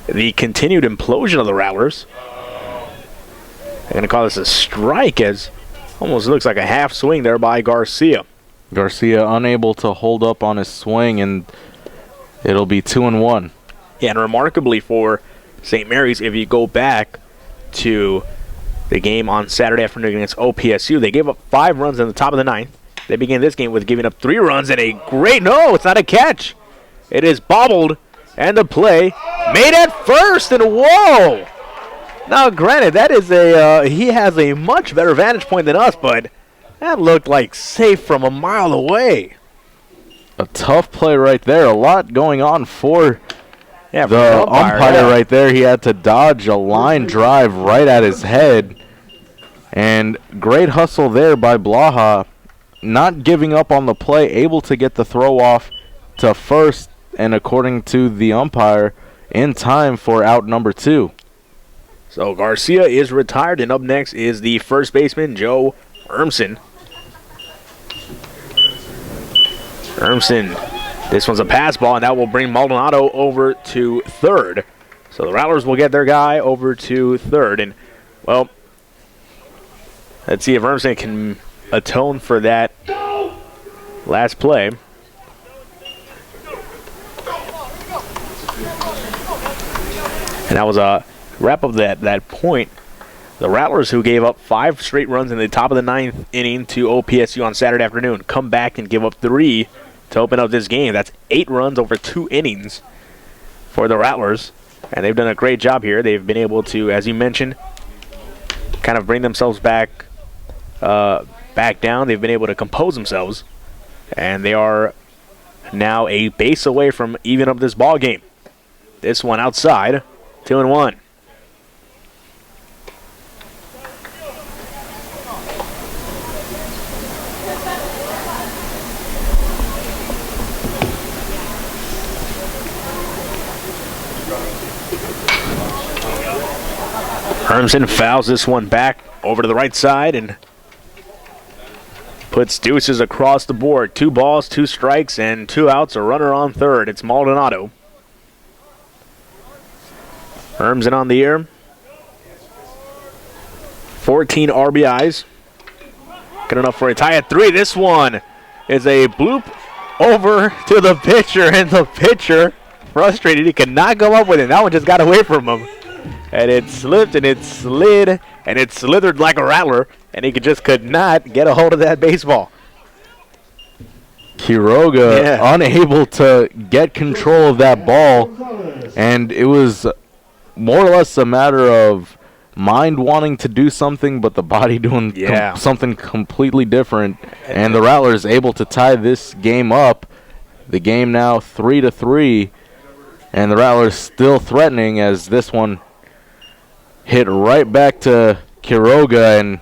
the continued implosion of the Rattlers. They're going to call this a strike, as almost looks like a half swing there by Garcia. Garcia unable to hold up on his swing, and it'll be 2-1. Yeah, and remarkably for St. Mary's, if you go back to the game on Saturday afternoon against OPSU, they gave up 5 runs in the top of the 9th. They began this game with giving up 3 runs and a great, no, it's not a catch. It is bobbled, and the play made at first, and whoa! Now, granted, that is he has a much better vantage point than us, but that looked like safe from a mile away. A tough play right there. A lot going on for the umpire right there. He had to dodge a line drive right at his head. And great hustle there by Blaha. Not giving up on the play, able to get the throw off to first, and according to the umpire, in time for out number 2. So Garcia is retired, and up next is the first baseman, Joe Urmson. This one's a pass ball, and that will bring Maldonado over to third. So the Rattlers will get their guy over to third. And, well, let's see if Urmson can atone for that last play. And that was a wrap of that point The Rattlers, who gave up 5 straight runs in the top of the 9th inning to OPSU on Saturday afternoon, come back and give up 3 to open up this game. That's 8 runs over 2 innings for the Rattlers, and they've done a great job here. They've been able to, as you mentioned, kind of bring themselves back down. They've been able to compose themselves, and they are now a base away from even up this ball game. This one outside, 2-1. Hermsen fouls this one back over to the right side and puts deuces across the board. 2 balls, 2 strikes, and 2 outs. A runner on third. It's Maldonado. Hermsen on the year. 14 RBIs. Good enough for a tie at 3. This one is a bloop over to the pitcher, and the pitcher, frustrated, he could not go up with it. That one just got away from him. And it slipped, and it slid, and it slithered like a rattler, and he just could not get a hold of that baseball. Quiroga unable to get control of that ball, and it was more or less a matter of mind wanting to do something, but the body doing something completely different. And the Rattlers able to tie this game up. The game now 3-3, and the Rattlers still threatening as this one hit right back to Quiroga. And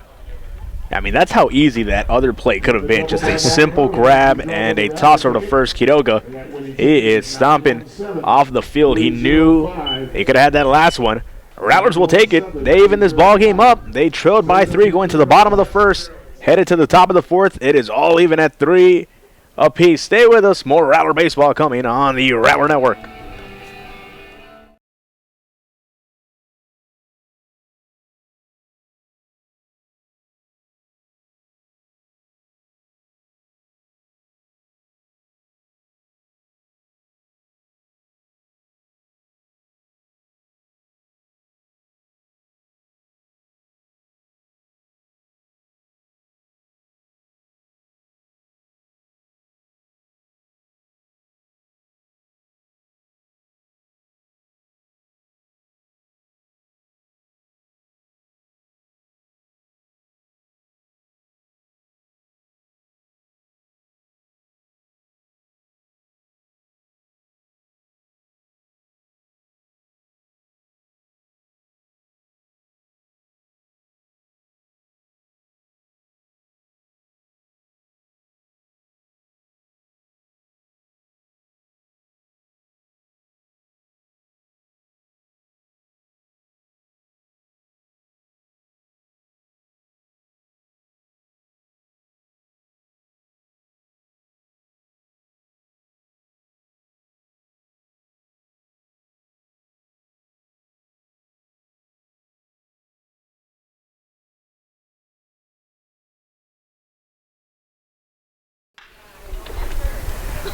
I mean, that's how easy that other play could have been. Just a simple grab and a toss over to first. Quiroga, he is stomping off the field. He knew he could have had that last one. Rattlers will take it. They even this ball game up. They trailed by 3 going to the bottom of the first, headed to the top of the 4th. It is all even at 3 apiece. Stay with us. More Rattler baseball coming on the Rattler Network.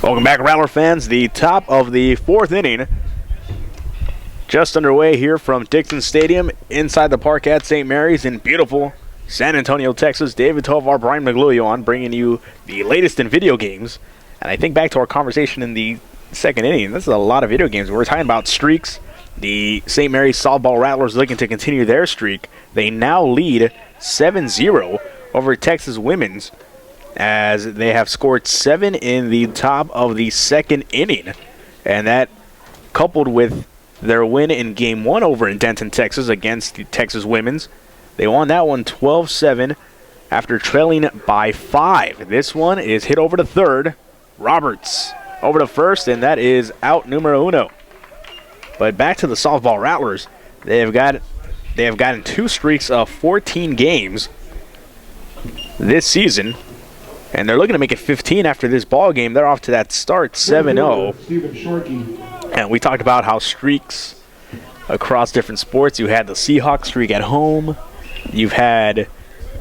Welcome back, Rattler fans. The top of the 4th inning just underway here from Dixon Stadium inside the park at St. Mary's in beautiful San Antonio, Texas. David Tovar, Brian McGlulio on bringing you the latest in video games. And I think back to our conversation in the 2nd inning. This is a lot of video games. We're talking about streaks. The St. Mary's softball Rattlers looking to continue their streak. They now lead 7-0 over Texas Women's, as they have scored 7 in the top of the 2nd inning. And that, coupled with their win in Game 1 over in Denton, Texas against the Texas Women's, they won that one 12-7 after trailing by 5. This one is hit over to third. Roberts over to first, and that is out numero uno. But back to the softball Rattlers. They have gotten 2 streaks of 14 games this season, and they're looking to make it 15 after this ball game. They're off to that start 7-0. And we talked about how streaks across different sports. You had the Seahawks streak at home. You've had,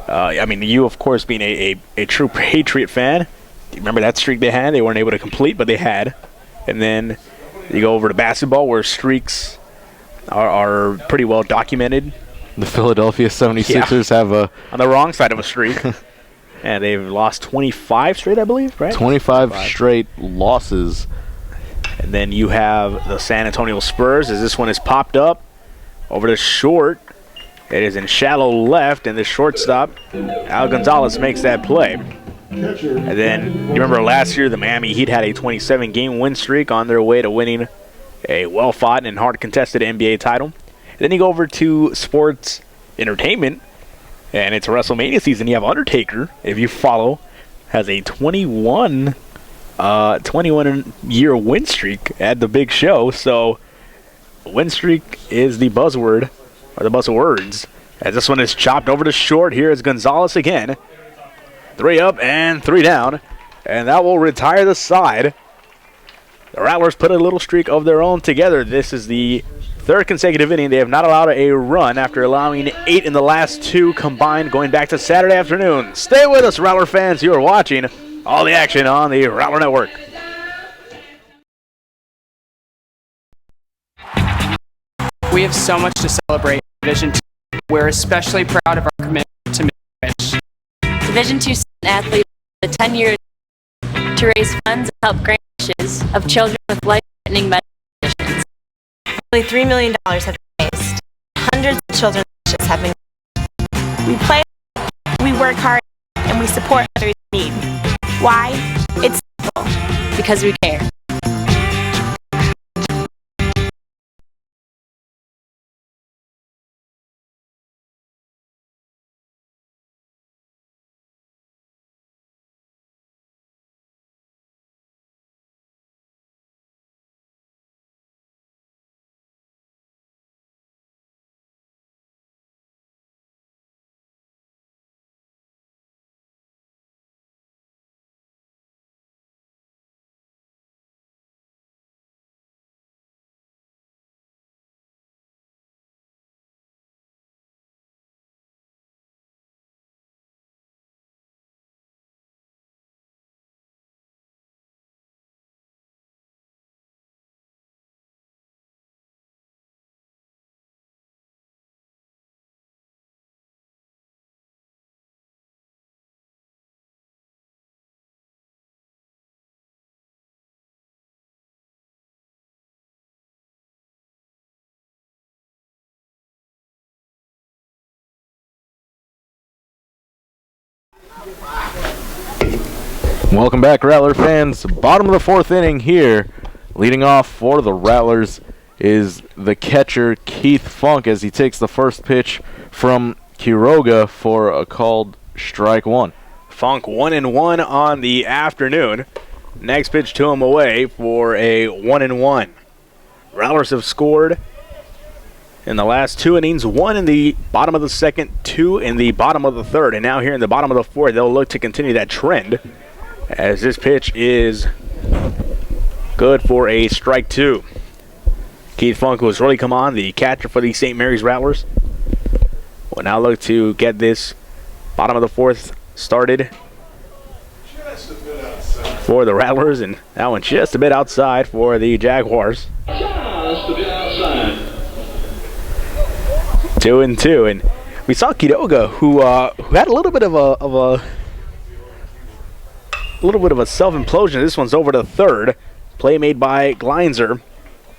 you of course being a true Patriot fan. Do you remember that streak they had? They weren't able to complete, but they had. And then you go over to basketball, where streaks are pretty well documented The Philadelphia 76ers have on the wrong side of a streak. And they've lost 25 straight, I believe, right? 25 straight losses. And then you have the San Antonio Spurs, as this one is popped up over the short. It is in shallow left, and the shortstop, Al Gonzalez, makes that play. And then, you remember last year, the Miami Heat had a 27-game win streak on their way to winning a well-fought and hard-contested NBA title. And then you go over to sports entertainment, and it's WrestleMania season. You have Undertaker, if you follow, has a 21-year win streak at the big show. So, win streak is the buzzword, or the buzzwords, as this one is chopped over to short. Here is Gonzalez again. 3 up and 3 down, and that will retire the side. The Rattlers put a little streak of their own together. This is the 3rd consecutive inning. They have not allowed a run after allowing 8 in the last 2 combined going back to Saturday afternoon. Stay with us, Rattler fans. You are watching all the action on the Rattler Network. We have so much to celebrate in Division II. We're especially proud of our commitment to Make-A-Wish. Division II student athletes for the 10 years to raise funds and help grant wishes of children with life-threatening medical conditions. Nearly $3 million have been raised. Hundreds of children's wishes have been granted. We play, we work hard, and we support others in need. Why? It's simple. Because we care. Welcome back, Rattler fans. Bottom of the 4th inning here. Leading off for the Rattlers is the catcher, Keith Funk, as he takes the first pitch from Quiroga for a called strike 1. Funk 1-1 on the afternoon. Next pitch to him away for a 1-1. Rattlers have scored in the last 2 innings, 1 in the bottom of the 2nd, 2 in the bottom of the 3rd, and now here in the bottom of the 4th, they'll look to continue that trend as this pitch is good for a strike 2. Keith Funk, who has really come on, the catcher for the St. Mary's Rattlers, will now look to get this bottom of the 4th started for the Rattlers, and that one just a bit outside for the Jaguars. Just a bit outside. 2-2, and we saw Quiroga, who had a little bit of a self-implosion. This one's over to 3rd. Play made by Gleinzer,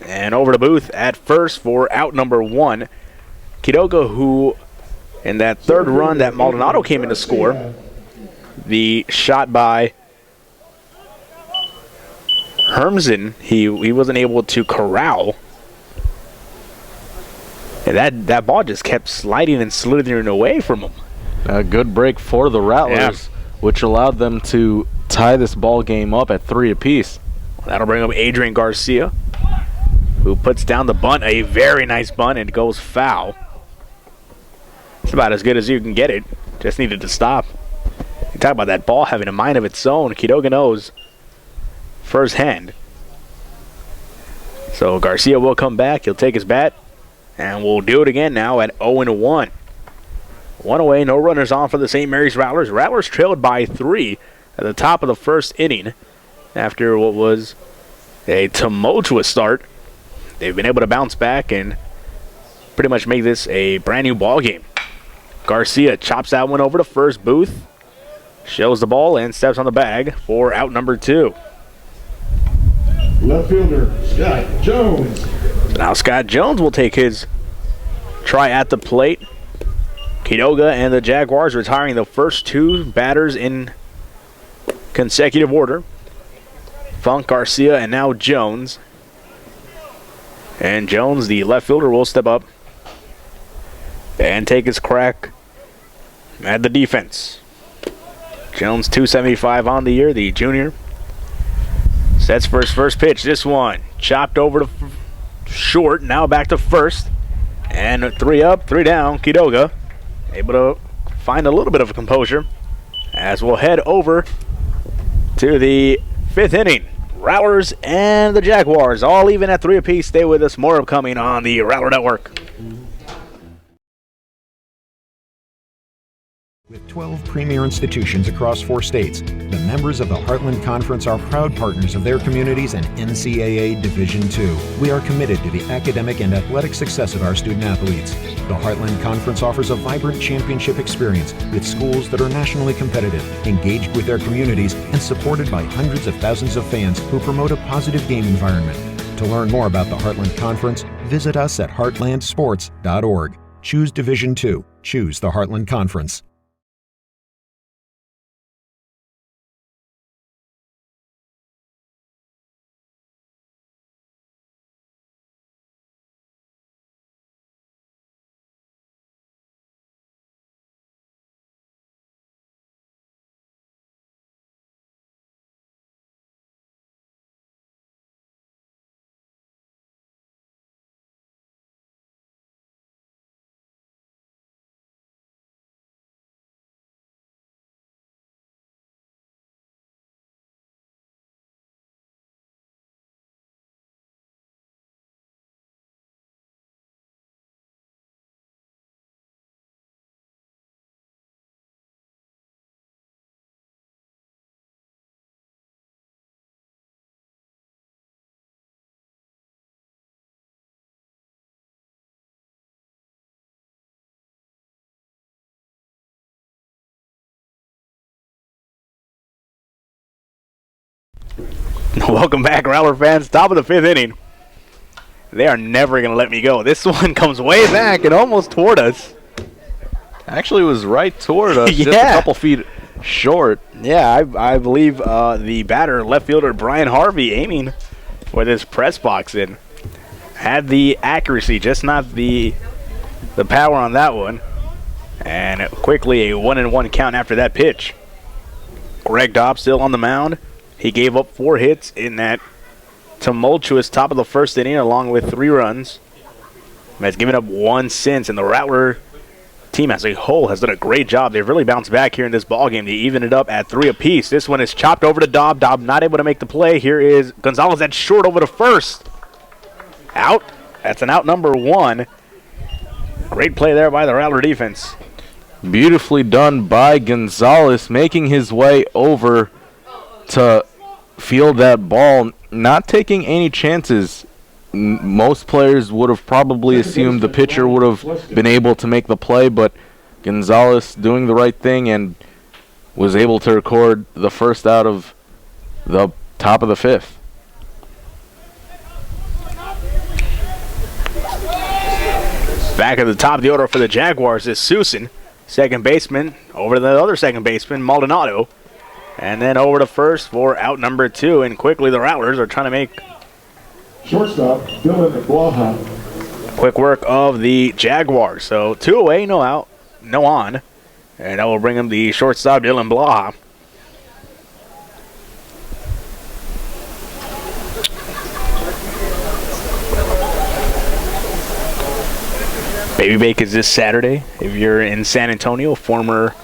and over to Booth at first for out number 1. Quiroga, who in that 3rd run that Maldonado came in to score, the shot by Hermsen, he wasn't able to corral. And that ball just kept sliding and slithering away from him. A good break for the Rattlers, which allowed them to tie this ball game up at 3 apiece. That'll bring up Adrian Garcia, who puts down the bunt, a very nice bunt, and goes foul. It's about as good as you can get it. Just needed to stop. You talk about that ball having a mind of its own. Quiroga knows firsthand. So Garcia will come back. He'll take his bat, and we'll do it again now at 0-1. 1 away, no runners on for the St. Mary's Rattlers. Rattlers trailed by 3 at the top of the 1st inning after what was a tumultuous start. They've been able to bounce back and pretty much make this a brand new ball game. Garcia chops that one over to first. Booth shows the ball and steps on the bag for out number 2. Left fielder, Scott Jones. Now Scott Jones will take his try at the plate. Quiroga and the Jaguars retiring the first 2 batters in consecutive order. Funk, Garcia, and now Jones. And Jones, the left fielder, will step up and take his crack at the defense. Jones, 275 on the year, the junior. Sets for his first pitch. This one chopped over to short. Now back to first. And 3 up, 3 down. Quiroga able to find a little bit of a composure as we'll head over to the 5th inning. Rattlers and the Jaguars all even at 3 apiece. Stay with us. More upcoming on the Rattler Network. With 12 premier institutions across 4 states, the members of the Heartland Conference are proud partners of their communities and NCAA Division II. We are committed to the academic and athletic success of our student athletes. The Heartland Conference offers a vibrant championship experience with schools that are nationally competitive, engaged with their communities, and supported by hundreds of thousands of fans who promote a positive game environment. To learn more about the Heartland Conference, visit us at heartlandsports.org. Choose Division II. Choose the Heartland Conference. Welcome back, Rattler fans. Top of the 5th inning. They are never going to let me go. This one comes way back and almost toward us. Actually, it was right toward us, Yeah. just a couple feet short. Yeah, I believe the batter, left fielder Brian Harvey, aiming for this press box in. Had the accuracy, just not the power on that one. And quickly a 1-1 count after that pitch. Greg Dobb still on the mound. He gave up 4 hits in that tumultuous top of the 1st inning, along with 3 runs. Has given up 1 since, and the Rattler team as a whole has done a great job. They've really bounced back here in this ballgame. They evened it up at 3 apiece. This one is chopped over to Dobb. Dobb not able to make the play. Here is Gonzalez at short over to first. Out. That's an out number 1. Great play there by the Rattler defense. Beautifully done by Gonzalez, making his way over to field that ball, not taking any chances. Most players would have probably assumed the pitcher would have been able to make the play, but Gonzalez doing the right thing and was able to record the first out of the top of the 5th. Back at the top of the order for the Jaguars is Susan, second baseman, over to the other second baseman, Maldonado. And then over to first for out number 2. And quickly the Rattlers are trying to make Shortstop, Dylan Blaha. quick work of the Jaguars. So 2 away, no out, no on. And that will bring him the shortstop, Dylan Blaha. Baby Bake is this Saturday. If you're in San Antonio, former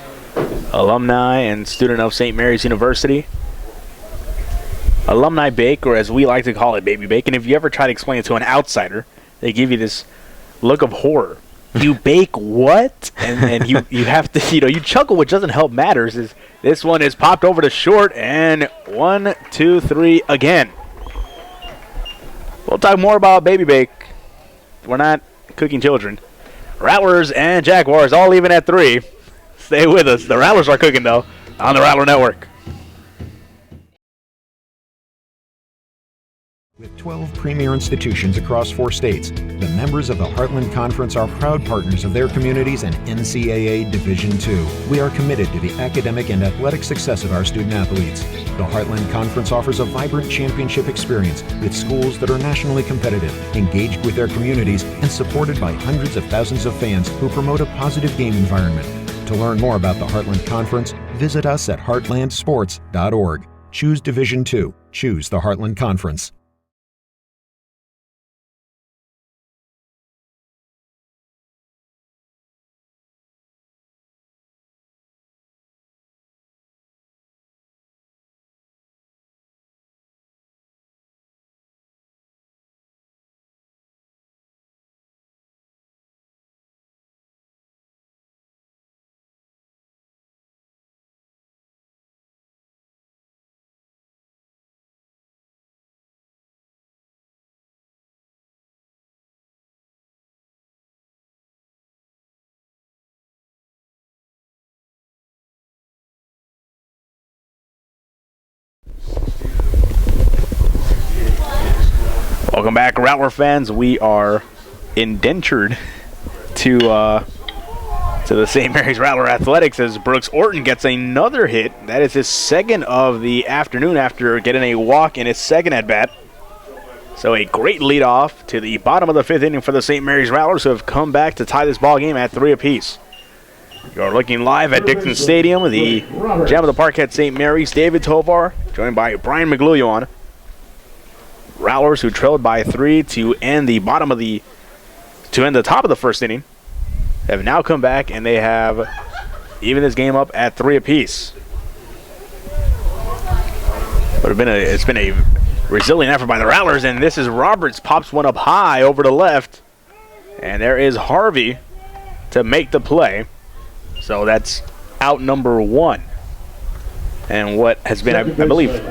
alumni and student of St. Mary's University. Alumni bake, or as we like to call it, baby bake. And if you ever try to explain it to an outsider, they give you this look of horror. You bake what? And you have to, you chuckle, which doesn't help matters. Is this one is popped over to short, and 1, 2, 3 again. We'll talk more about baby bake. We're not cooking children. Rattlers and Jaguars all leaving at 3. Stay with us. The Rattlers are cooking, though, on the Rattler Network. With 12 premier institutions across 4 states, the members of the Heartland Conference are proud partners of their communities and NCAA Division II. We are committed to the academic and athletic success of our student athletes. The Heartland Conference offers a vibrant championship experience with schools that are nationally competitive, engaged with their communities, and supported by hundreds of thousands of fans who promote a positive game environment. To learn more about the Heartland Conference, visit us at heartlandsports.org. Choose Division II. Choose the Heartland Conference. Welcome back, Rattler fans. We are indentured to the St. Mary's Rattler Athletics as Brooks Orton gets another hit. That is his second of the afternoon after getting a walk in his second at-bat. So a great leadoff to the bottom of the 5th inning for the St. Mary's Rattlers, who have come back to tie this ball game at 3 apiece. You're looking live at Dixon Stadium, the Jam of the Park at St. Mary's. David Tovar, joined by Brian McGlulion. Rattlers, who trailed by 3 to end the top of the 1st inning, have now come back and they have even this game up at 3 apiece. It's been a resilient effort by the Rattlers, and this is Roberts, pops one up high over the left, and there is Harvey to make the play. So that's out number 1. And what has been, I believe,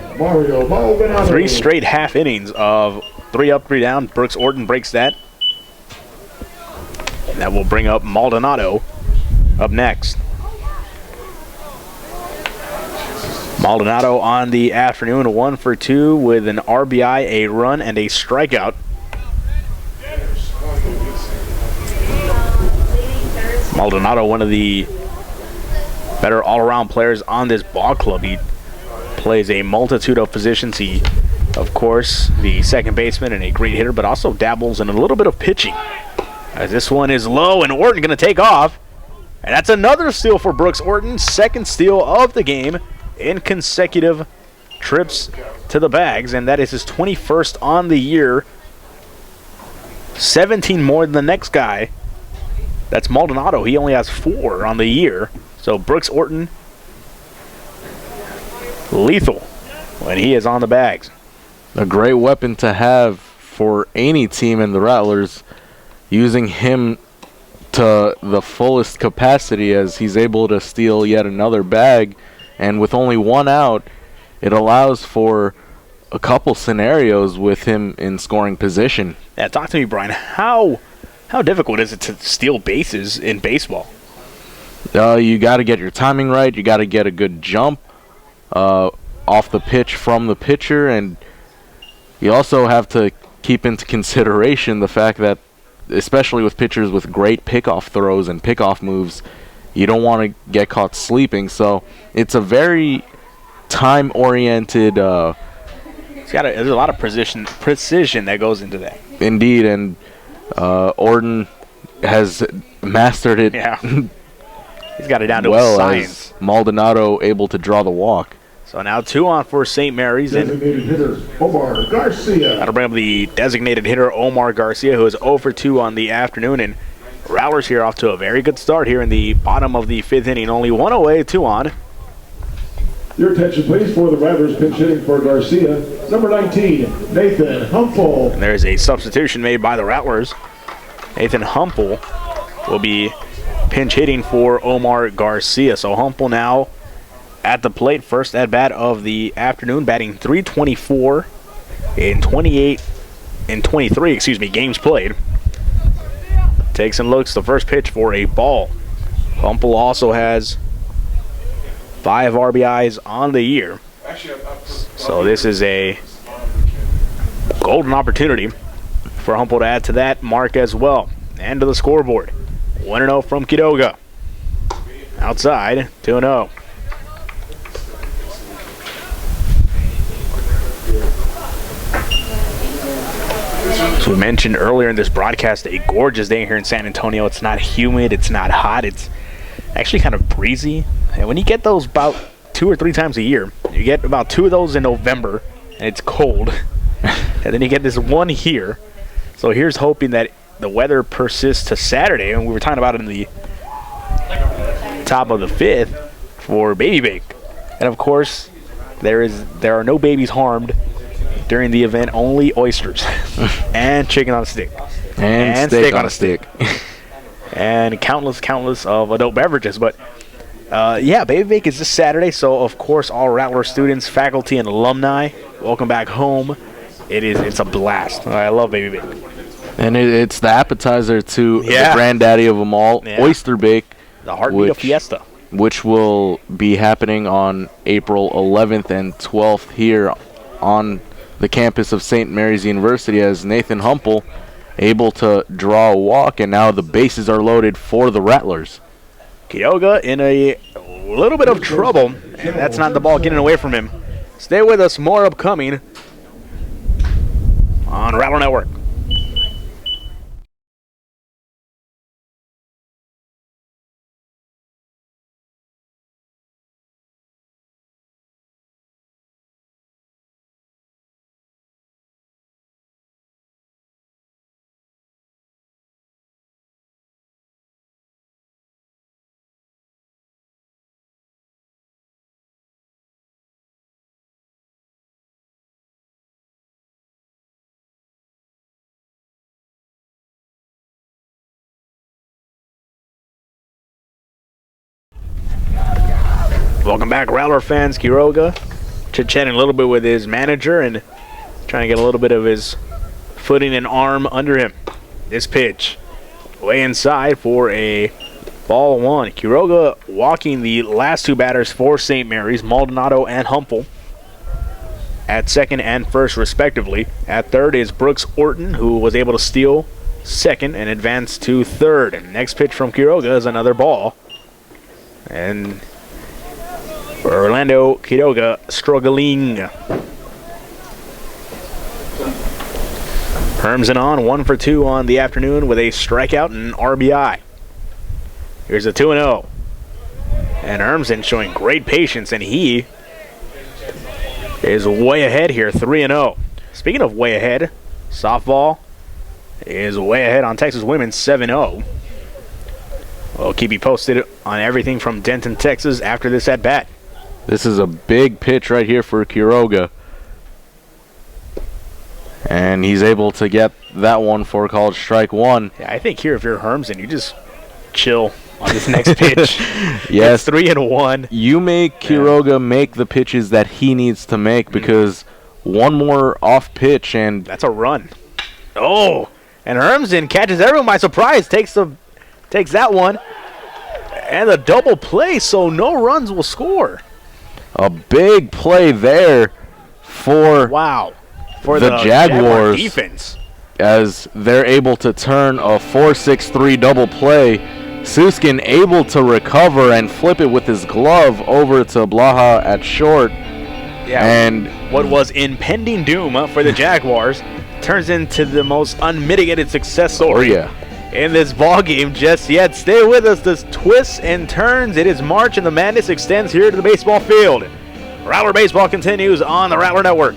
3 straight half innings of 3 up, 3 down. Brooks Orton breaks that. And that will bring up Maldonado up next. Maldonado on the afternoon, 1 for 2 with an RBI, a run, and a strikeout. Maldonado, one of the better all-around players on this ball club. He plays a multitude of positions. He, of course, the second baseman and a great hitter, but also dabbles in a little bit of pitching. As this one is low, and Orton going to take off. And that's another steal for Brooks Orton. Second steal of the game in consecutive trips to the bags, and that is his 21st on the year. 17 more than the next guy. That's Maldonado. He only has 4 on the year. So Brooks Orton, lethal when he is on the bags. A great weapon to have for any team in the Rattlers, using him to the fullest capacity as he's able to steal yet another bag. And with only 1 out, it allows for a couple scenarios with him in scoring position. Yeah, talk to me, Brian. How difficult is it to steal bases in baseball? You got to get your timing right. You got to get a good jump off the pitch from the pitcher, and you also have to keep into consideration the fact that, especially with pitchers with great pickoff throws and pickoff moves, you don't want to get caught sleeping. So it's a very time-oriented. There's a lot of precision that goes into that. Indeed, and Orton has mastered it. Yeah. He's got it down to well, science. Maldonado able to draw the walk. So now 2 on for St. Mary's. Designated hitter, Omar Garcia. That'll bring up the designated hitter, Omar Garcia, who is 0 for 2 on the afternoon. And Rattlers here off to a very good start here in the bottom of the 5th inning. Only 1 away, 2 on. Your attention, please, for the Rattlers pinch hitting for Garcia. Number 19, Nathan Humphel. And there's a substitution made by the Rattlers. Nathan Humphel will be pinch hitting for Omar Garcia. So Humphel now at the plate, first at bat of the afternoon, batting .324 in 23 games played. takes and looks. The first pitch for a ball. Humple also has 5 RBIs on the year. So this is a golden opportunity for Humple to add to that mark as well. And to the scoreboard. 1-0 from Quiroga. Outside, 2-0. As we mentioned earlier in this broadcast, a gorgeous day here in San Antonio. It's not humid, it's not hot, it's actually kind of breezy. And when you get those about 2 or 3 times a year, you get about 2 of those in November, and it's cold. And then you get this one here. So here's hoping that the weather persists to Saturday, and we were talking about it in the top of the 5th for Baby Bake. And of course, there are no babies harmed during the event, only oysters and chicken on a stick and steak on a stick and countless of adult beverages. But yeah, Baby Bake is this Saturday, so of course all Rattler students, faculty, and alumni, welcome back home. It's a blast. I love Baby Bake. And it's the appetizer to the granddaddy of them all, Oyster Bake. The heartbeat of Fiesta. Which will be happening on April 11th and 12th here on the campus of St. Mary's University, as Nathan Humple able to draw a walk, and now the bases are loaded for the Rattlers. Quiroga in a little bit of trouble, and that's not the ball getting away from him. Stay with us, more upcoming on Rattler Network. Welcome back, Rattler fans. Quiroga chit-chatting a little bit with his manager and trying to get a little bit of his footing and arm under him. This pitch way inside for a ball 1. Quiroga walking the last 2 batters for St. Mary's, Maldonado and Humple, at second and first respectively. At third is Brooks Orton, who was able to steal second and advance to third. And next pitch from Quiroga is another ball. And Orlando Quiroga struggling. Hermsen on 1 for 2 on the afternoon with a strikeout and an RBI. Here's a 2-0. And Hermsen showing great patience, and he is way ahead here, 3-0. Speaking of way ahead, softball is way ahead on Texas women, 7-0. We'll keep you posted on everything from Denton, Texas after this at bat. This is a big pitch right here for Quiroga. And he's able to get that one for called strike 1. Yeah, I think here if you're Hermsen, you just chill on this next pitch. Yes. It's 3-1. You make Quiroga make the pitches that he needs to make, because one more off pitch and that's a run. Oh, and Hermsen catches everyone by surprise, takes that one, and a double play, so no runs will score. A big play there for for the Jaguars defense, as they're able to turn a 4-6-3 double play. Suskin able to recover and flip it with his glove over to Blaha at short. Yeah, and what was impending doom for the Jaguars turns into the most unmitigated success story in this ball game just yet. Stay with us. This twists and turns. It is March, and the madness extends here to the baseball field. Rattler Baseball continues on the Rattler Network.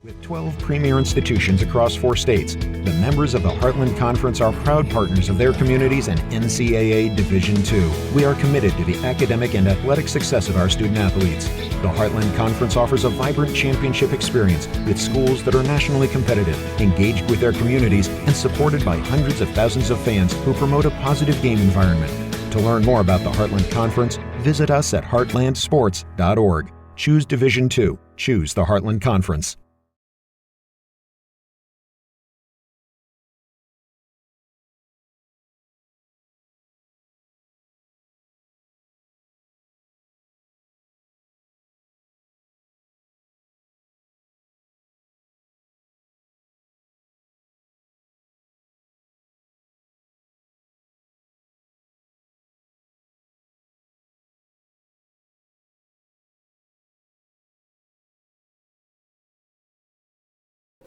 With 12 premier institutions across 4 states, the members of the Heartland Conference are proud partners of their communities and NCAA Division II. We are committed to the academic and athletic success of our student athletes. The Heartland Conference offers a vibrant championship experience with schools that are nationally competitive, engaged with their communities, and supported by hundreds of thousands of fans who promote a positive game environment. To learn more about the Heartland Conference, visit us at heartlandsports.org. Choose Division II. Choose the Heartland Conference.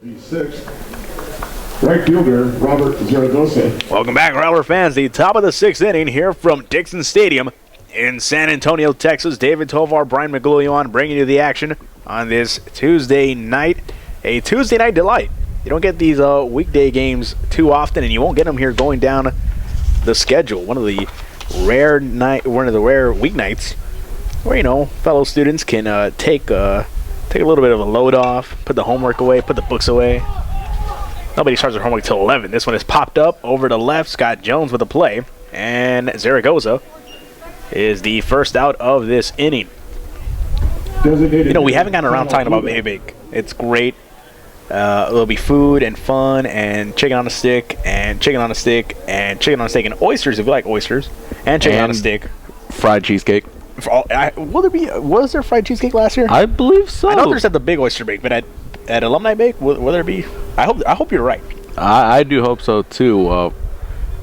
The sixth, right fielder, Robert Zaragoza. Welcome back, Rattler fans. The top of the sixth inning here from Dixon Stadium in San Antonio, Texas. David Tovar, Brian McGlillion bringing you the action on this Tuesday night. A Tuesday night delight. You don't get these weekday games too often, and you won't get them here going down the schedule. One of the rare weeknights where, you know, fellow students can take a little bit of a load off, put the homework away, put the books away. Nobody starts their homework till 11. This one is popped up over to left. Scott Jones with a play, and Zaragoza is the first out of this inning. You know, we haven't gotten around talking about Baby Bake. It's great. It'll be food and fun and chicken on a stick and chicken on a stick and chicken on a stick and oysters if you like oysters and chicken on a stick. Fried cheesecake. Was there fried cheesecake last year? I believe so. I know there's at the big oyster bake, but at Alumni Bake, will there be? I hope you're right. I do hope so too.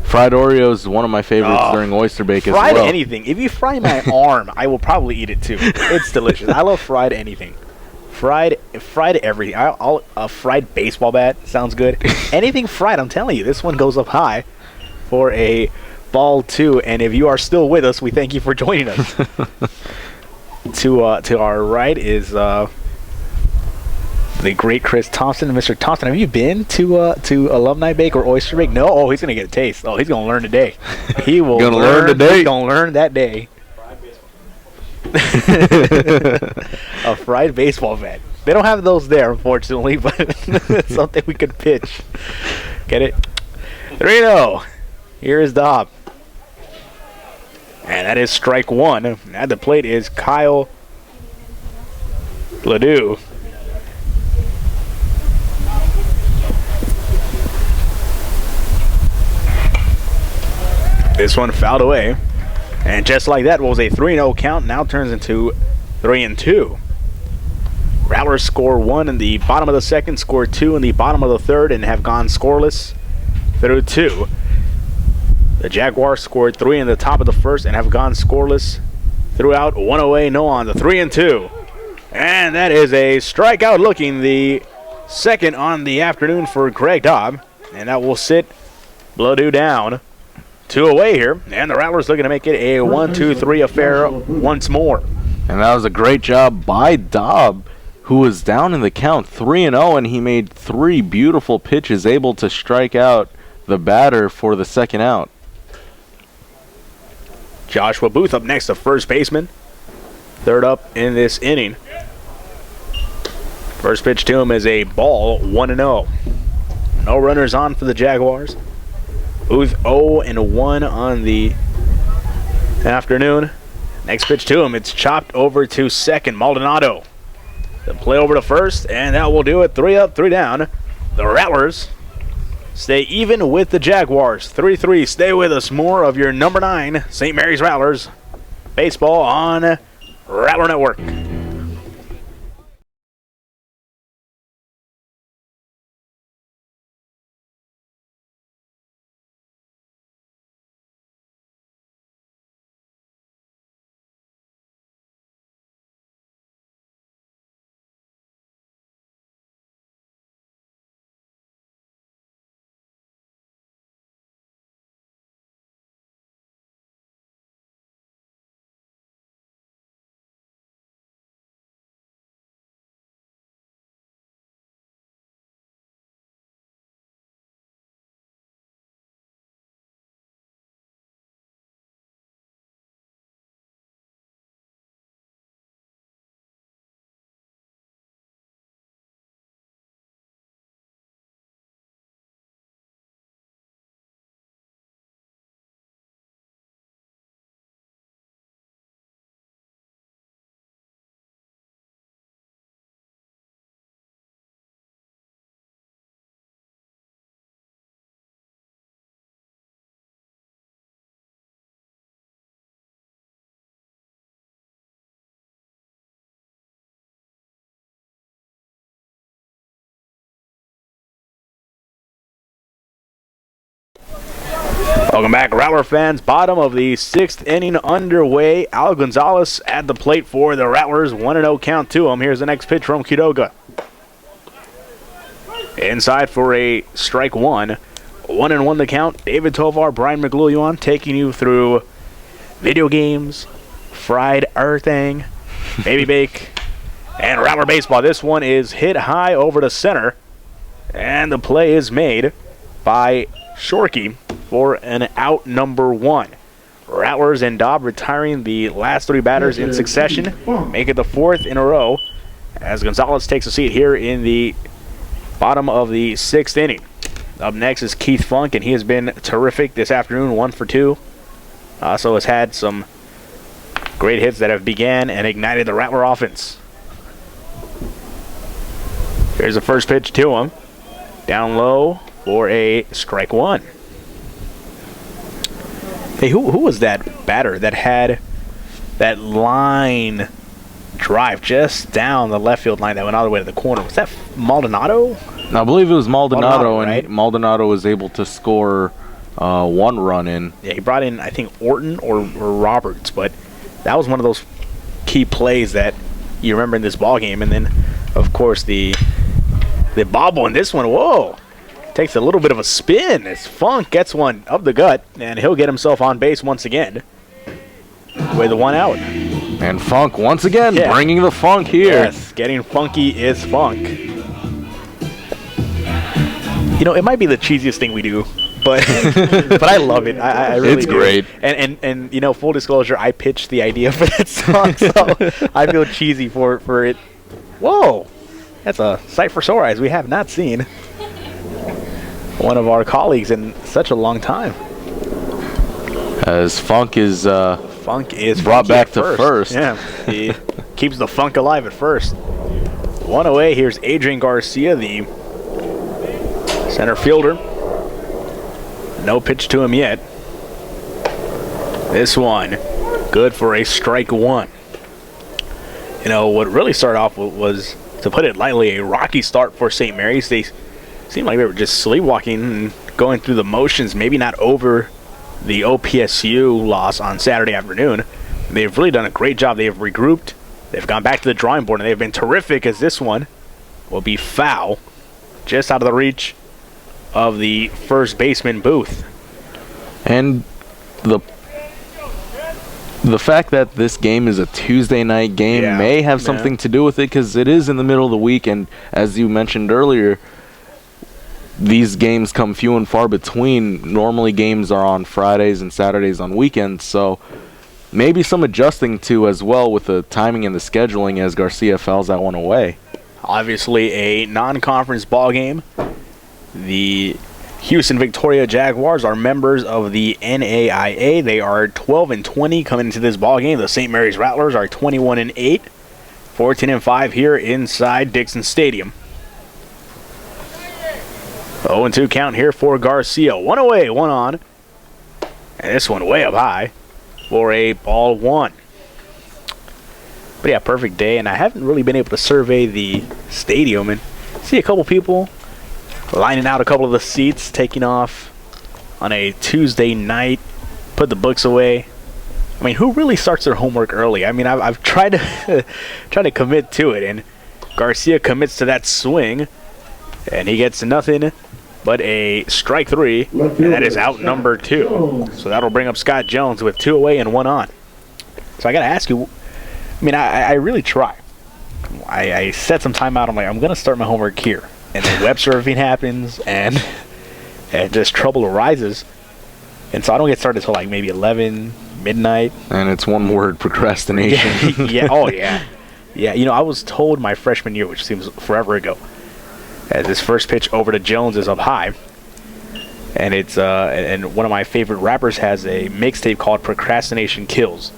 Fried Oreos is one of my favorites during oyster bake as well. Fried anything. If you fry my arm, I will probably eat it too. It's delicious. I love fried anything. Fried everything. A fried baseball bat sounds good. Anything fried, I'm telling you, this one goes up high for a ball two. And if you are still with us, we thank you for joining us. To our right is the great Chris Thompson. Mr. Thompson, have you been to Alumni Bake or Oyster Bake? No. Oh, he's gonna get a taste. Oh, he's gonna learn today. He will learn today. He's gonna learn that day. A fried baseball bat. They don't have those there, unfortunately, but it's something we could pitch. Get it? 3-0. Here is Dobb. And that is strike one. At the plate is Kyle Ledoux. This one fouled away. And just like that, what was a 3-0 count now turns into 3-2. Rattlers score one in the bottom of the second, score two in the bottom of the third, and have gone scoreless through two. The Jaguars scored three in the top of the first and have gone scoreless throughout. One away, no on the 3-2. And that is a strikeout looking the second on the afternoon for Greg Dobb. And that will sit Ledoux down. Two away here, and the Rattlers looking to make it a 1-2-3 affair once more. And that was a great job by Dobb, who was down in the count 3-0, and he made three beautiful pitches, able to strike out the batter for the second out. Joshua Booth up next, the first baseman. Third up in this inning. First pitch to him is a ball, 1-0. No runners on for the Jaguars. Booth 0-1 on the afternoon. Next pitch to him, it's chopped over to second. Maldonado. The play over to first, and that will do it. 3 up, 3 down. The Rattlers stay even with the Jaguars. 3-3. Stay with us. More of your number 9 St. Mary's Rattlers baseball on Rattler Network. Welcome back, Rattler fans. Bottom of the 6th inning underway. Al Gonzalez at the plate for the Rattlers. 1-0 count to him. Here's the next pitch from Quiroga. Inside for a strike one. 1-1 the count. David Tovar, Brian McGluyuan taking you through video games, fried everything, baby bake, and Rattler baseball. This one is hit high over the center, and the play is made by Shorkey for an out number 1. Rattlers and Dobb retiring the last 3 batters in succession, make it the 4th in a row as Gonzalez takes a seat here in the bottom of the 6th inning. Up next is Keith Funk, and he has been terrific this afternoon, 1 for 2. Also has had some great hits that have began and ignited the Rattler offense. Here's the first pitch to him. Down low for a strike 1. Hey, who was that batter that had that line drive just down the left field line that went all the way to the corner? Was that Maldonado? I believe it was Maldonado, right? And Maldonado was able to score 1 run in. Yeah, he brought in, I think, Orton or Roberts, but that was one of those key plays that you remember in this ball game. And then, of course, the bobble in this one, whoa, takes a little bit of a spin as Funk gets one up the gut, and he'll get himself on base once again with 1 out. And Funk, once again, bringing the funk here. Yes, getting funky is funk. You know, it might be the cheesiest thing we do, but but I love it. I really do. It's great. And you know, full disclosure, I pitched the idea for that song, so I feel cheesy for it. Whoa, that's a sight for sore eyes. We have not seen one of our colleagues in such a long time. As Funk is brought back to first. Yeah, he keeps the funk alive at first. 1 away. Here's Adrian Garcia, the center fielder. No pitch to him yet. This one, good for a strike 1. You know, what really started off was, to put it lightly, a rocky start for St. Mary's. They seemed like they were just sleepwalking and going through the motions, maybe not over the OPSU loss on Saturday afternoon. They've really done a great job. They have regrouped. They've gone back to the drawing board, and they've been terrific, as this one will be foul, just out of the reach of the first baseman Booth. And the fact that this game is a Tuesday night game may have something to do with it, because it is in the middle of the week, and as you mentioned earlier, these games come few and far between. Normally games are on Fridays and Saturdays on weekends, so maybe some adjusting to as well with the timing and the scheduling as Garcia fouls that one away. Obviously a non-conference ball game. The Houston Victoria Jaguars are members of the NAIA. They are 12-20 coming into this ball game. The St. Mary's Rattlers are 21-8, 14-5 here inside Dixon Stadium. 0-2 count here for Garcia. 1 away, 1 on. And this one way up high for a ball 1. But yeah, perfect day. And I haven't really been able to survey the stadium and see a couple people lining out a couple of the seats, taking off on a Tuesday night, put the books away. I mean, who really starts their homework early? I mean, I've tried to try to commit to it, and Garcia commits to that swing, and he gets nothing but a strike 3, and that is out number 2. So that'll bring up Scott Jones with 2 away and 1 on. So I got to ask you, I mean, I really try. I set some time out. I'm like, I'm going to start my homework here. And then web surfing happens, and just trouble arises. And so I don't get started until like maybe 11, midnight. And it's one word, procrastination. Yeah. Oh, yeah. Yeah, you know, I was told my freshman year, which seems forever ago, as this first pitch over to Jones is up high. And it's and one of my favorite rappers has a mixtape called Procrastination Kills.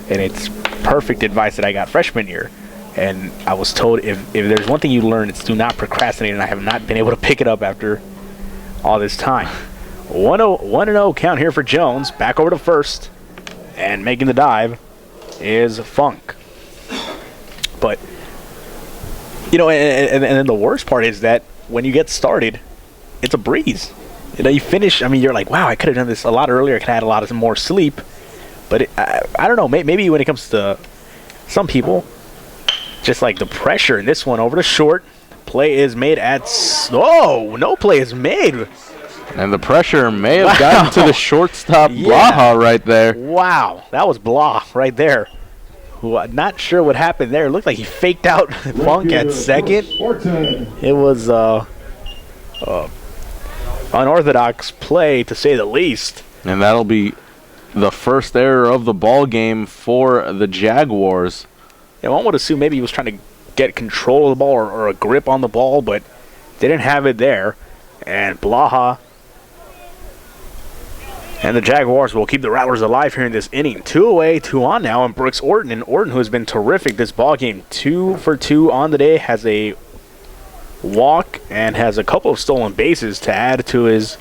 And it's perfect advice that I got freshman year. And I was told if there's one thing you learn, it's do not procrastinate, and I have not been able to pick it up after all this time. 1-0 count here for Jones. Back over to first. And making the dive is Funk. But, you know, and then the worst part is that when you get started, it's a breeze. you finish. I mean, you're like, wow, I could have done this a lot earlier. I could have had a lot of more sleep. But I don't know. Maybe when it comes to some people, just like the pressure in this one over to short. Play is made at. Oh, no play is made. And the pressure may have gotten to the shortstop Blaha right there. Wow, that was Blah right there. Not sure what happened there. It looked like he faked out Funk at second. It was unorthodox play, to say the least. And that'll be the first error of the ball game for the Jaguars. Yeah, one would assume maybe he was trying to get control of the ball or a grip on the ball, but they didn't have it there. And Blaha and the Jaguars will keep the Rattlers alive here in this inning. 2 away, 2 on now, and Brooks Orton. And Orton, who has been terrific this ball game, 2 for 2 on the day, has a walk and has a couple of stolen bases to add to his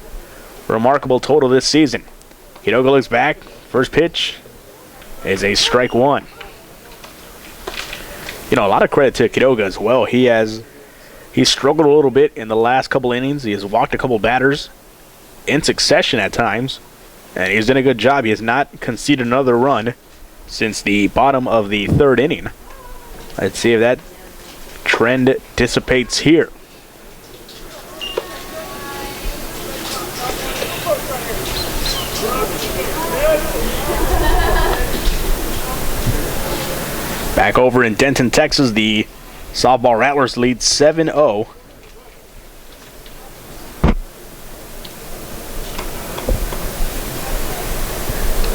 remarkable total this season. Hidalgo looks back. First pitch is a strike one. You know, a lot of credit to Quiroga as well. He's struggled a little bit in the last couple innings. He has walked a couple batters in succession at times, and he's done a good job. He has not conceded another run since the bottom of the third inning. Let's see if that trend dissipates here. Back over in Denton, Texas, the softball Rattlers lead 7-0.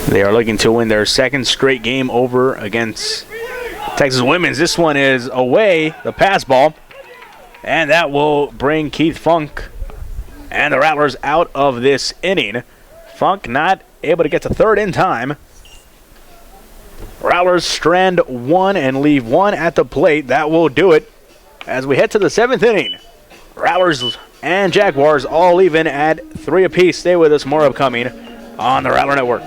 They are looking to win their second straight game over against Texas Women's. This one is away, the pass ball, and that will bring Keith Funk and the Rattlers out of this inning. Funk not able to get to third in time. Rattlers strand one and leave one at the plate. That will do it as we head to the seventh inning. Rattlers and Jaguars all even at 3 apiece. Stay with us. More upcoming on the Rattler Network.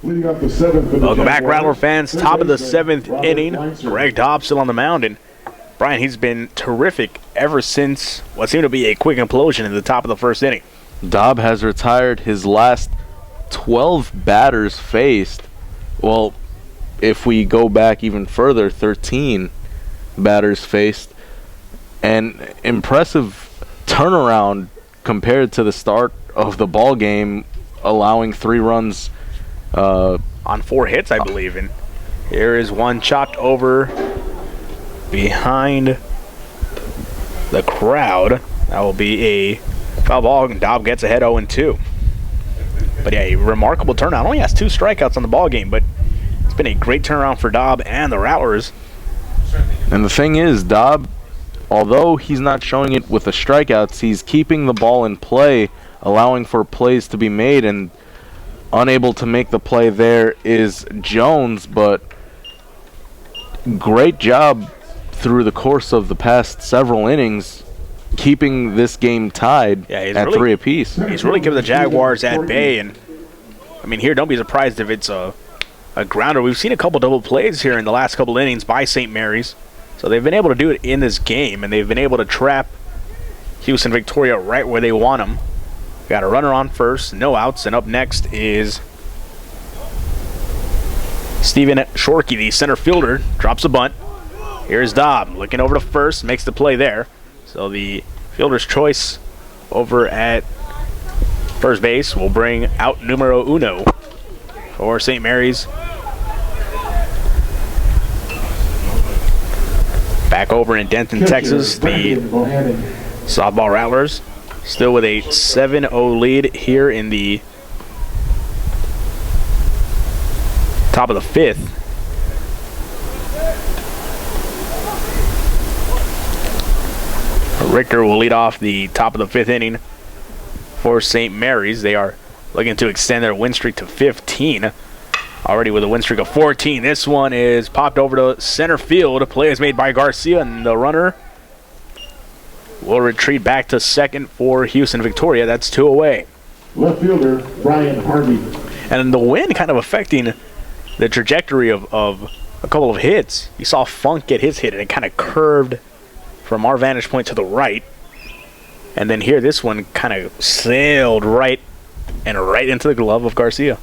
Leading up the seventh. Welcome back, Rattler fans. Top of the seventh inning. Greg Dobbs still on the mound. And Brian, he's been terrific ever since what seemed to be a quick implosion in the top of the first inning. Dobb has retired his last 12 batters faced. Well, if we go back even further, 13 batters faced. An impressive turnaround compared to the start of the ball game, allowing 3 runs on 4 hits, I believe. And here is one chopped over behind the crowd. That will be a foul ball, and Dobb gets ahead 0-2. But yeah, a remarkable turnaround. Only has 2 strikeouts on the ball game, but it's been a great turnaround for Dobb and the Rattlers. And the thing is, Dobb, although he's not showing it with the strikeouts, he's keeping the ball in play, allowing for plays to be made, and unable to make the play there is Jones. But great job through the course of the past several innings keeping this game tied at really, 3 apiece. He's really giving the Jaguars at bay, and I mean, here, don't be surprised if it's a grounder. We've seen a couple double plays here in the last couple innings by St. Mary's, so they've been able to do it in this game, and they've been able to trap Houston Victoria right where they want them. Got a runner on first, no outs, and up next is Steven Shorkey, the center fielder, drops a bunt. Here's Dobb looking over to first, makes the play there. So the fielder's choice over at first base will bring out numero uno for St. Mary's. Back over in Denton, Texas, the softball Rattlers still with a 7-0 lead here in the top of the 5th. Richter will lead off the top of the 5th inning for St. Mary's. They are looking to extend their win streak to 15. Already with a win streak of 14. This one is popped over to center field. A play is made by Garcia, and the runner will retreat back to second for Houston Victoria. That's 2 away. Left fielder, Brian Harvey. And the wind kind of affecting the trajectory of a couple of hits. You saw Funk get his hit, and it kind of curved from our vantage point to the right. And then here, this one kind of sailed right into the glove of Garcia.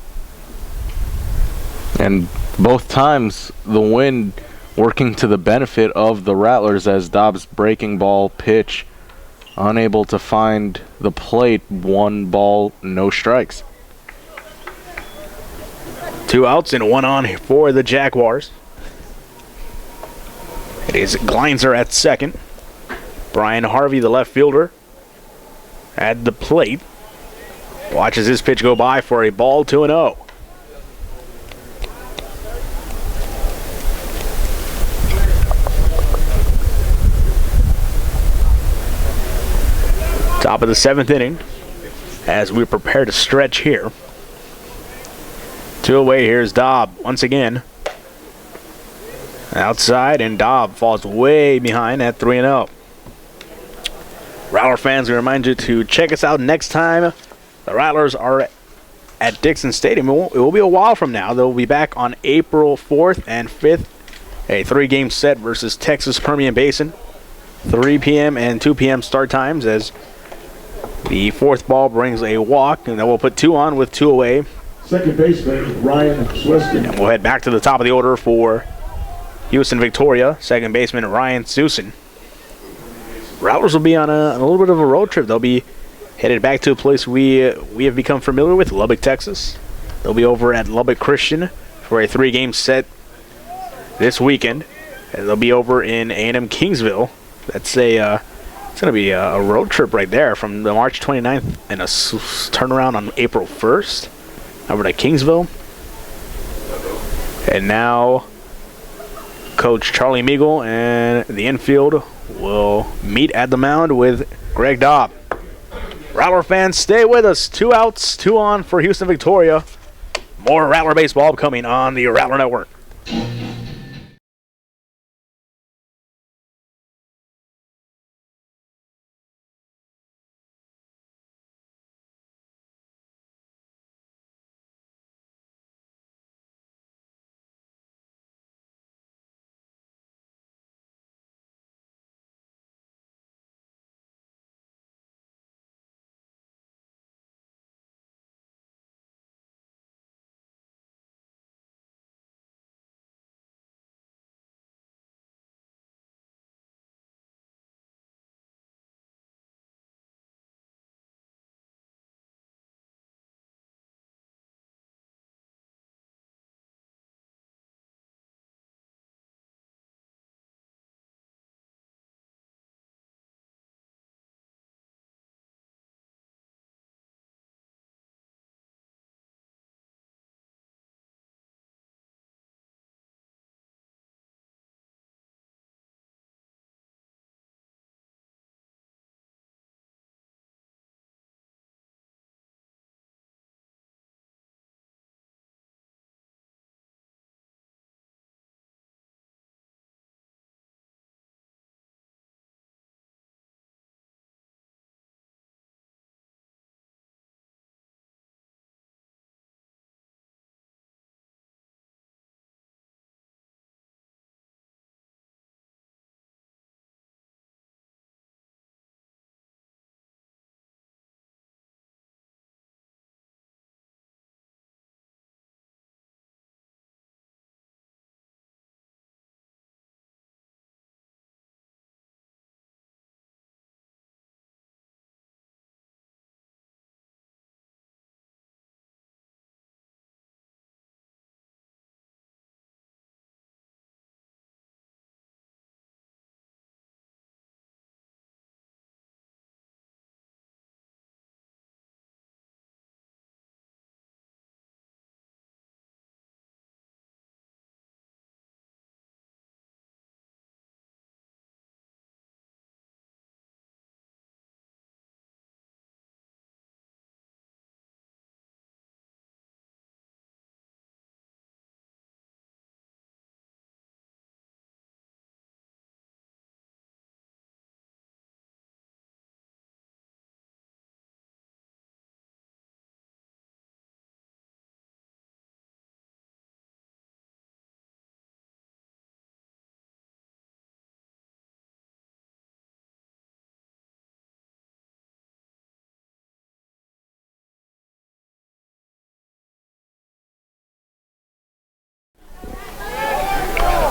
And both times, the wind working to the benefit of the Rattlers as Dobbs' breaking ball pitch unable to find the plate. 1 ball, no strikes. 2 outs and 1 on for the Jaguars. It is Gleinzer at second. Brian Harvey, the left fielder, at the plate. Watches his pitch go by for a ball, 2-0. Top of the 7th inning as we prepare to stretch here. 2 away. Here's Dobb once again. Outside, and Dobb falls way behind at 3-0. Rattler fans, we remind you to check us out next time. The Rattlers are at Dixon Stadium. It will be a while from now. They'll be back on April 4th and 5th. A 3-game set versus Texas Permian Basin. 3 p.m. and 2 p.m. start times as the 4th ball brings a walk, and then we'll put 2 on with 2 away. Second baseman, Ryan Swiskin. And we'll head back to the top of the order for Houston Victoria. Second baseman, Ryan Susan. Rattlers will be on a little bit of a road trip. They'll be headed back to a place we have become familiar with, Lubbock, Texas. They'll be over at Lubbock Christian for a 3-game set this weekend. And they'll be over in A&M Kingsville. That's it's going to be a road trip right there from the March 29th and a turnaround on April 1st over to Kingsville. And now Coach Charlie Meagle and the infield will meet at the mound with Greg Dobb. Rattler fans, stay with us. 2 outs, 2 on for Houston Victoria. More Rattler baseball coming on the Rattler Network.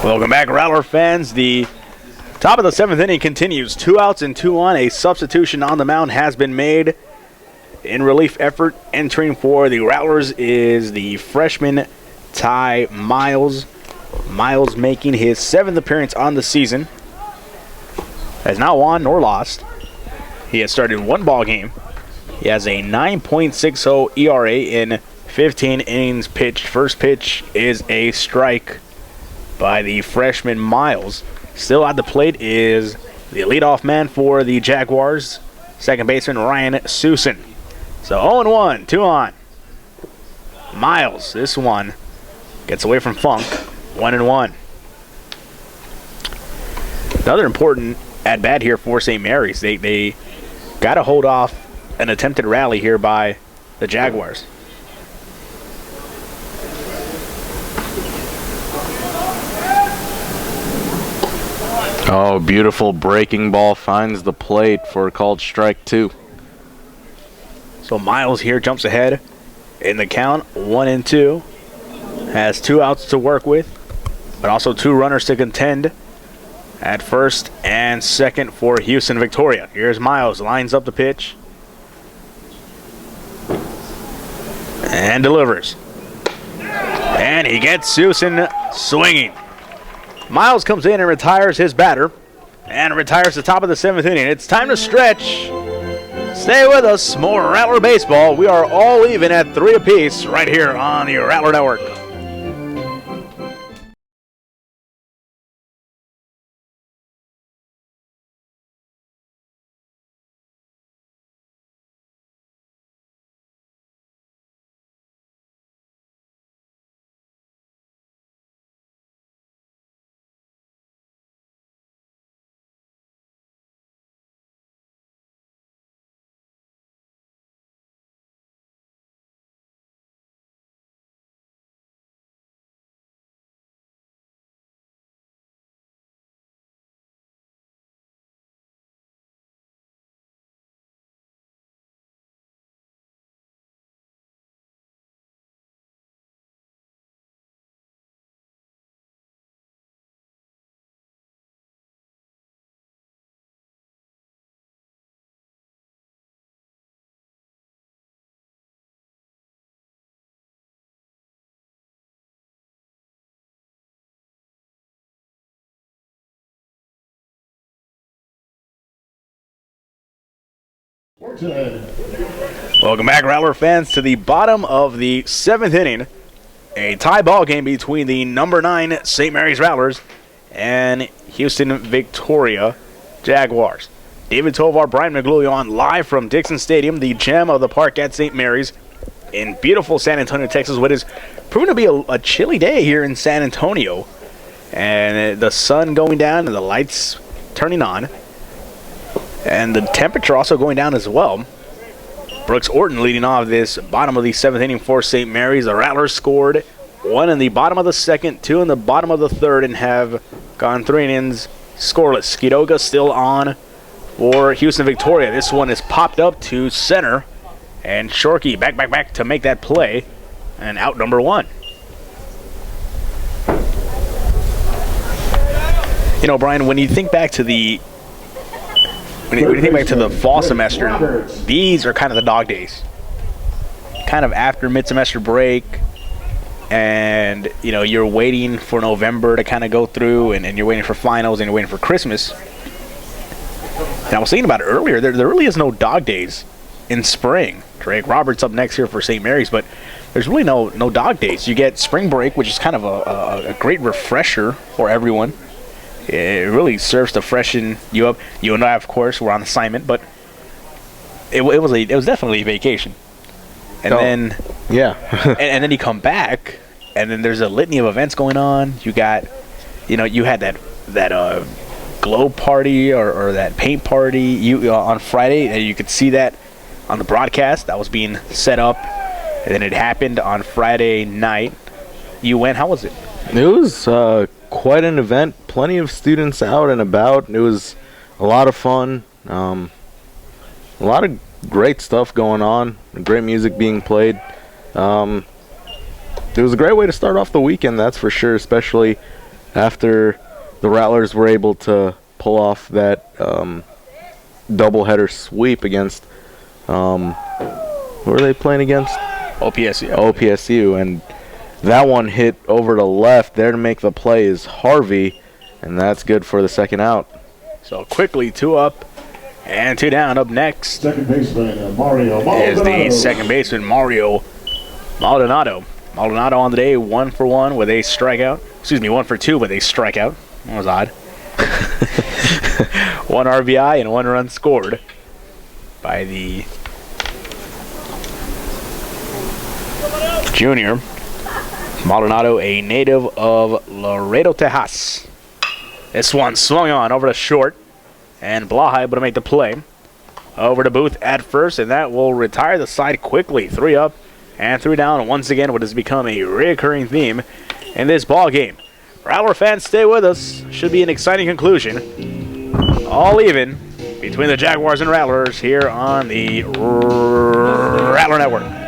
Welcome back, Rattler fans. The top of the 7th inning continues. 2 outs and 2 on. A substitution on the mound has been made. In relief effort, entering for the Rattlers is the freshman Ty Miles. Miles making his 7th appearance on the season. Has not won nor lost. He has started 1 ball game. He has a 9.60 ERA in 15 innings pitched. First pitch is a strike by the freshman Miles. Still at the plate is the leadoff man for the Jaguars, second baseman Ryan Susan. So 0-1, 2 on. Miles, this one gets away from Funk, 1-1. Another important at-bat here for St. Mary's. They got to hold off an attempted rally here by the Jaguars. Oh, beautiful breaking ball finds the plate for a called strike 2. So Miles here jumps ahead in the count, 1-2. Has 2 outs to work with, but also 2 runners to contend at first and second for Houston Victoria. Here's Miles, lines up the pitch and delivers. And he gets Susan swinging. Miles comes in and retires his batter and retires the top of the 7th inning. It's time to stretch. Stay with us. More Rattler baseball. We are all even at 3 apiece right here on the Rattler Network. Welcome back, Rattler fans, to the bottom of the 7th inning. A tie ball game between the number 9 St. Mary's Rattlers and Houston Victoria Jaguars. David Tovar, Brian McGluglia on live from Dixon Stadium, the gem of the park at St. Mary's in beautiful San Antonio, Texas. What is proven to be a chilly day here in San Antonio. And the sun going down and the lights turning on. And the temperature also going down as well. Brooks Orton leading off this bottom of the 7th inning for St. Mary's. The Rattlers scored 1 in the bottom of the 2nd, 2 in the bottom of the 3rd, and have gone 3 innings scoreless. Skidoga still on for Houston Victoria. This one is popped up to center, and Shorkey back to make that play, and out number 1. You know, Brian, when you think back to the When you think back to the fall semester, these are kind of the dog days. Kind of after mid-semester break, and you know you're waiting for November to kind of go through, and you're waiting for finals, and you're waiting for Christmas. And I was thinking about it earlier. There really is no dog days in spring. Drake Roberts up next here for St. Mary's, but there's really no dog days. You get spring break, which is kind of a great refresher for everyone. It really serves to freshen you up. You and I, of course, were on assignment, but it was definitely a vacation. And then and then you come back, and then there's a litany of events going on. You got, you had that glow party or that paint party on Friday, and you could see that on the broadcast that was being set up, and then it happened on Friday night. You went. How was it? It was quite an event. Plenty of students out and about. It was a lot of fun. A lot of great stuff going on. Great music being played. It was a great way to start off the weekend, that's for sure, especially after the Rattlers were able to pull off that doubleheader sweep against, who were they playing against? OPSU, and that one hit over to left. There to make the play is Harvey, and that's good for the second out. So quickly, 2 up and 2 down. Up next Second baseman, Mario is the Maldonado. second baseman, Mario Maldonado. Maldonado on the day, 1 for 1 with a strikeout. Excuse me, 1 for 2 with a strikeout. That was odd. 1 RBI and 1 run scored by the junior. Maldonado, a native of Laredo, Texas. This one swung on over to short, and Blaha able to make the play. Over to Booth at first, and that will retire the side quickly. 3 up and 3 down. Once again, what has become a recurring theme in this ball game. Rattler fans, stay with us. Should be an exciting conclusion. All even between the Jaguars and Rattlers here on the Rattler Network.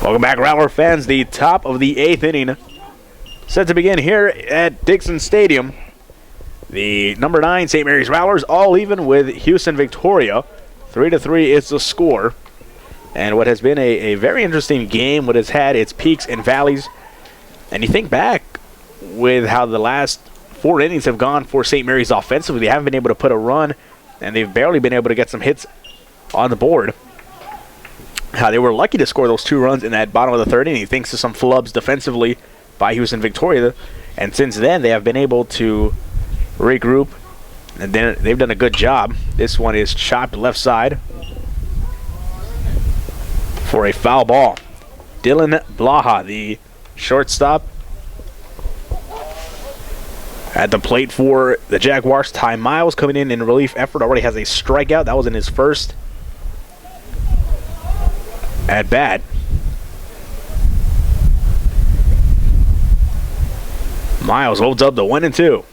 Welcome back, Rattler fans. The top of the 8th inning set to begin here at Dixon Stadium. The number 9 St. Mary's Rattlers all even with Houston Victoria. 3-3 is the score. And what has been a very interesting game, what has had its peaks and valleys. And you think back with how the last 4 innings have gone for St. Mary's offensively. They haven't been able to put a run, and they've barely been able to get some hits on the board. How they were lucky to score those 2 runs in that bottom of the 3rd inning thanks to some flubs defensively by Houston Victoria. And since then, they have been able to regroup, and then they've done a good job. This one is chopped left side for a foul ball. Dylan Blaha, the shortstop, at the plate for the Jaguars. Ty Miles coming in relief effort, already has a strikeout. That was in his first at bat. Miles holds up the 1-2.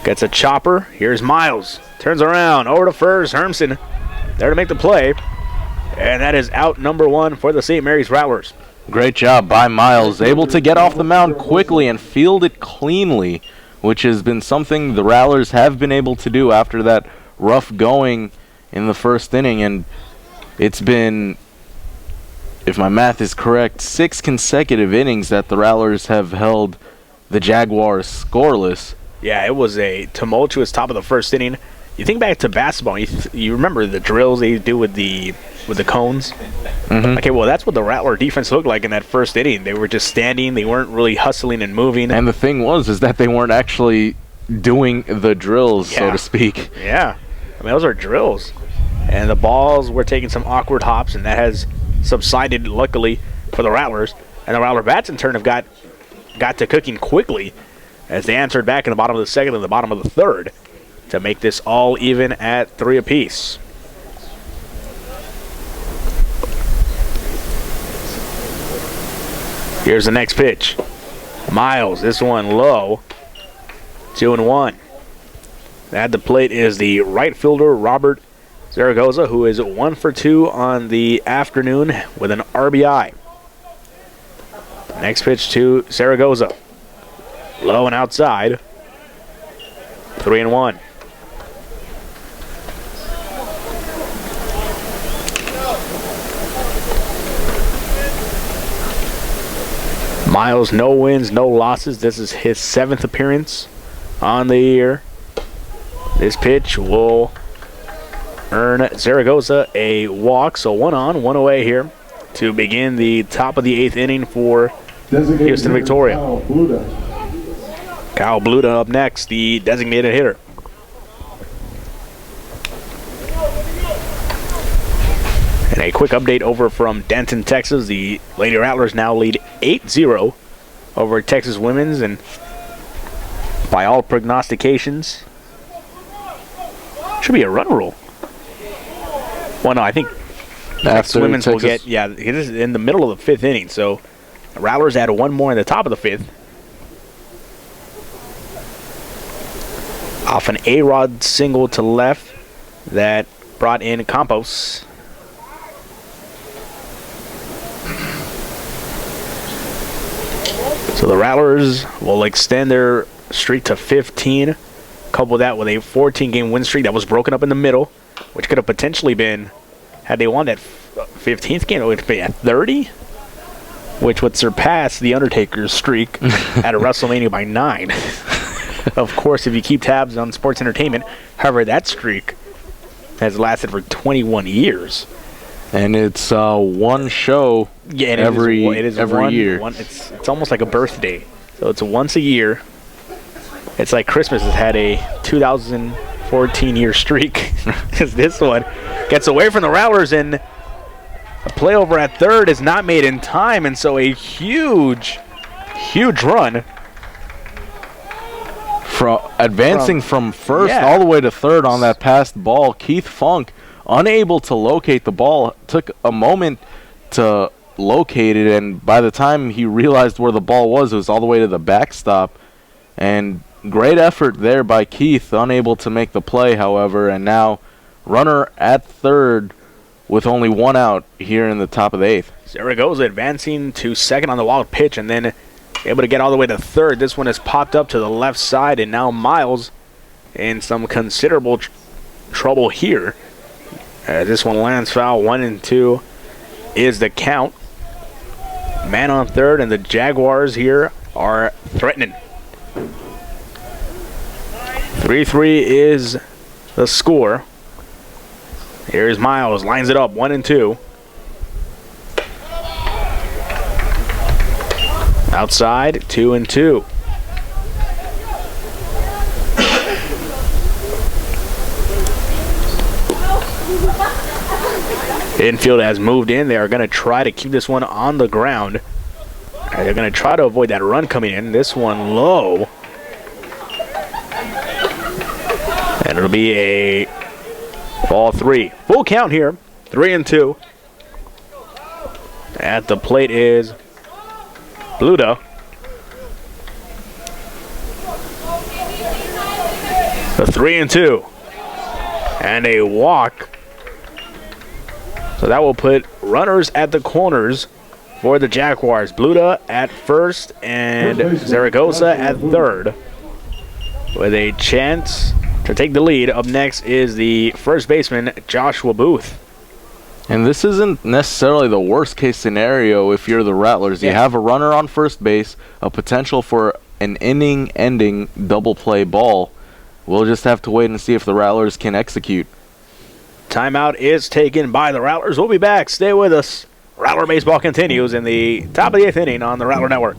Gets a chopper. Here's Miles. Turns around. Over to first. Hermson there to make the play. And that is out number 1 for the St. Mary's Rattlers. Great job by Miles. Able to get off the mound quickly and field it cleanly, which has been something the Rattlers have been able to do after that rough going in the first inning. And it's been, if my math is correct, 6 consecutive innings that the Rattlers have held the Jaguars scoreless. Yeah, it was a tumultuous top of the first inning. You think back to basketball, you remember the drills they do with the cones? Mm-hmm. Okay, well, that's what the Rattler defense looked like in that first inning. They were just standing. They weren't really hustling and moving. And the thing is that they weren't actually doing the drills, so to speak. Yeah. I mean, those are drills. And the balls were taking some awkward hops, and that has subsided, luckily, for the Rattlers. And the Rattler bats, in turn, have got to cooking quickly as they answered back in the bottom of the second and the bottom of the third to make this all even at 3 apiece. Here's the next pitch. Miles, this one low. 2-1. At the plate is the right fielder, Robert Zaragoza, who is 1 for 2 on the afternoon with an RBI. Next pitch to Zaragoza. Low and outside. 3-1. Miles, no wins, no losses. This is his 7th appearance on the year. This pitch will earn Zaragoza a walk. So 1 on, 1 away here to begin the top of the 8th inning for Houston Victoria. Kyle Bluda up next, the designated hitter. And a quick update over from Denton, Texas. The Lady Rattlers now lead 8-0 over Texas Women's, and by all prognostications, should be a run rule. Well, no, I think Texas Women's will get, yeah, it is in the middle of the 5th inning, so the Rattlers add 1 more in the top of the 5th. Off an A-Rod single to left that brought in Campos. So the Rattlers will extend their streak to 15. Couple that with a 14-game win streak that was broken up in the middle, which could have potentially been, had they won that 15th game, it would be at 30, which would surpass the Undertaker's streak at a WrestleMania by 9. Of course, if you keep tabs on sports entertainment, however, that streak has lasted for 21 years. And it's one show every year. It's almost like a birthday. So it's once a year. It's like Christmas has had a 2014 year streak. Because this one gets away from the Rattlers, and a play over at third is not made in time. And so a huge run. Advancing from first all the way to third on that passed ball, Keith Funk, unable to locate the ball, took a moment to locate it, and by the time he realized where the ball was, it was all the way to the backstop. And great effort there by Keith, unable to make the play, however, and now runner at third with only 1 out here in the top of the 8th. Zaragoza advancing to second on the wild pitch, and then able to get all the way to third. This one has popped up to the left side, and now Miles in some considerable trouble here. This one lands foul. 1-2 is the count. Man on third, and the Jaguars here are threatening. 3-3 is the score. Here's Miles, lines it up, 1-2. Outside, 2-2. Infield has moved in. They are going to try to keep this one on the ground. They're going to try to avoid that run coming in. This one low. And it'll be a ball 3. Full count here, 3-2. At the plate is Bluda. The 3-2. And a walk. So that will put runners at the corners for the Jaguars. Bluda at first and Zaragoza at third, with a chance to take the lead. Up next is the first baseman, Joshua Booth. And this isn't necessarily the worst case scenario if you're the Rattlers. You have a runner on first base, a potential for an inning-ending double play ball. We'll just have to wait and see if the Rattlers can execute. Timeout is taken by the Rattlers. We'll be back. Stay with us. Rattler baseball continues in the top of the 8th inning on the Rattler Network.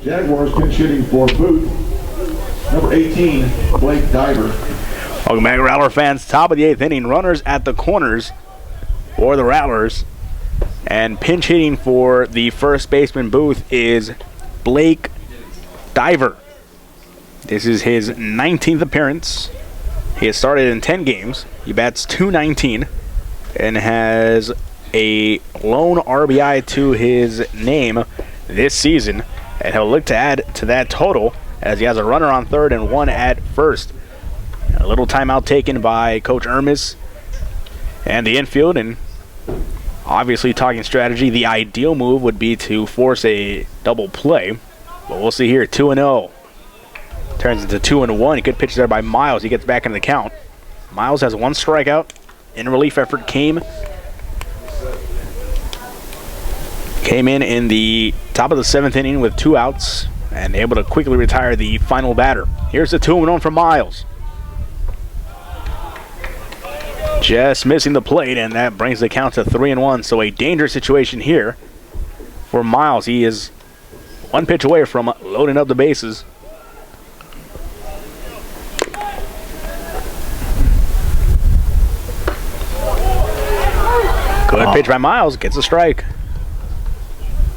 Jaguars pinch hitting for Booth. Number 18, Blake Diver. Welcome back, Rattler fans. Top of the 8th inning. Runners at the corners for the Rattlers. And pinch hitting for the first baseman Booth is Blake Diver. This is his 19th appearance. He has started in 10 games. He bats .219 and has a lone RBI to his name this season. And he'll look to add to that total as he has a runner on third and one at first. A little timeout taken by Coach Ermis and the infield, and obviously talking strategy, the ideal move would be to force a double play. But we'll see here, 2-0. Turns into 2-1. Good pitch there by Miles. He gets back in the count. Miles has one strikeout. In relief effort came in the top of the 7th inning with 2 outs and able to quickly retire the final batter. Here's the 2-1 from Miles. Just missing the plate, and that brings the count to 3-1. So a dangerous situation here for Miles. He is one pitch away from loading up the bases. Good pitch by Miles, gets a strike.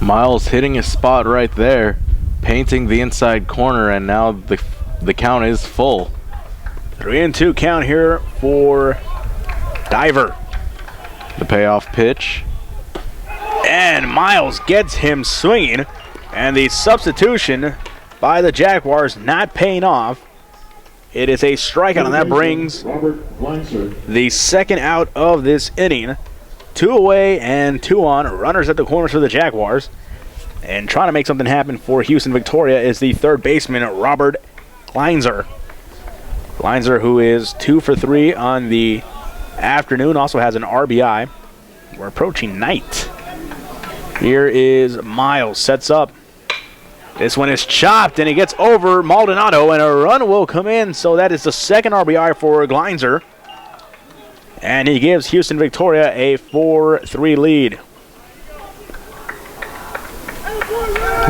Miles hitting his spot right there, painting the inside corner, and now the count is full. 3-2 count here for Diver. The payoff pitch. And Miles gets him swinging, and the substitution by the Jaguars not paying off. It is a strikeout, and that brings the second out of this inning. 2 away and 2 on. Runners at the corners for the Jaguars. And trying to make something happen for Houston Victoria is the third baseman, Robert Gleinzer. Gleinzer, who is 2 for 3 on the afternoon, also has an RBI. We're approaching night. Here is Miles, sets up. This one is chopped, and he gets over Maldonado, and a run will come in. So that is the second RBI for Gleinzer. And he gives Houston Victoria a 4-3 lead.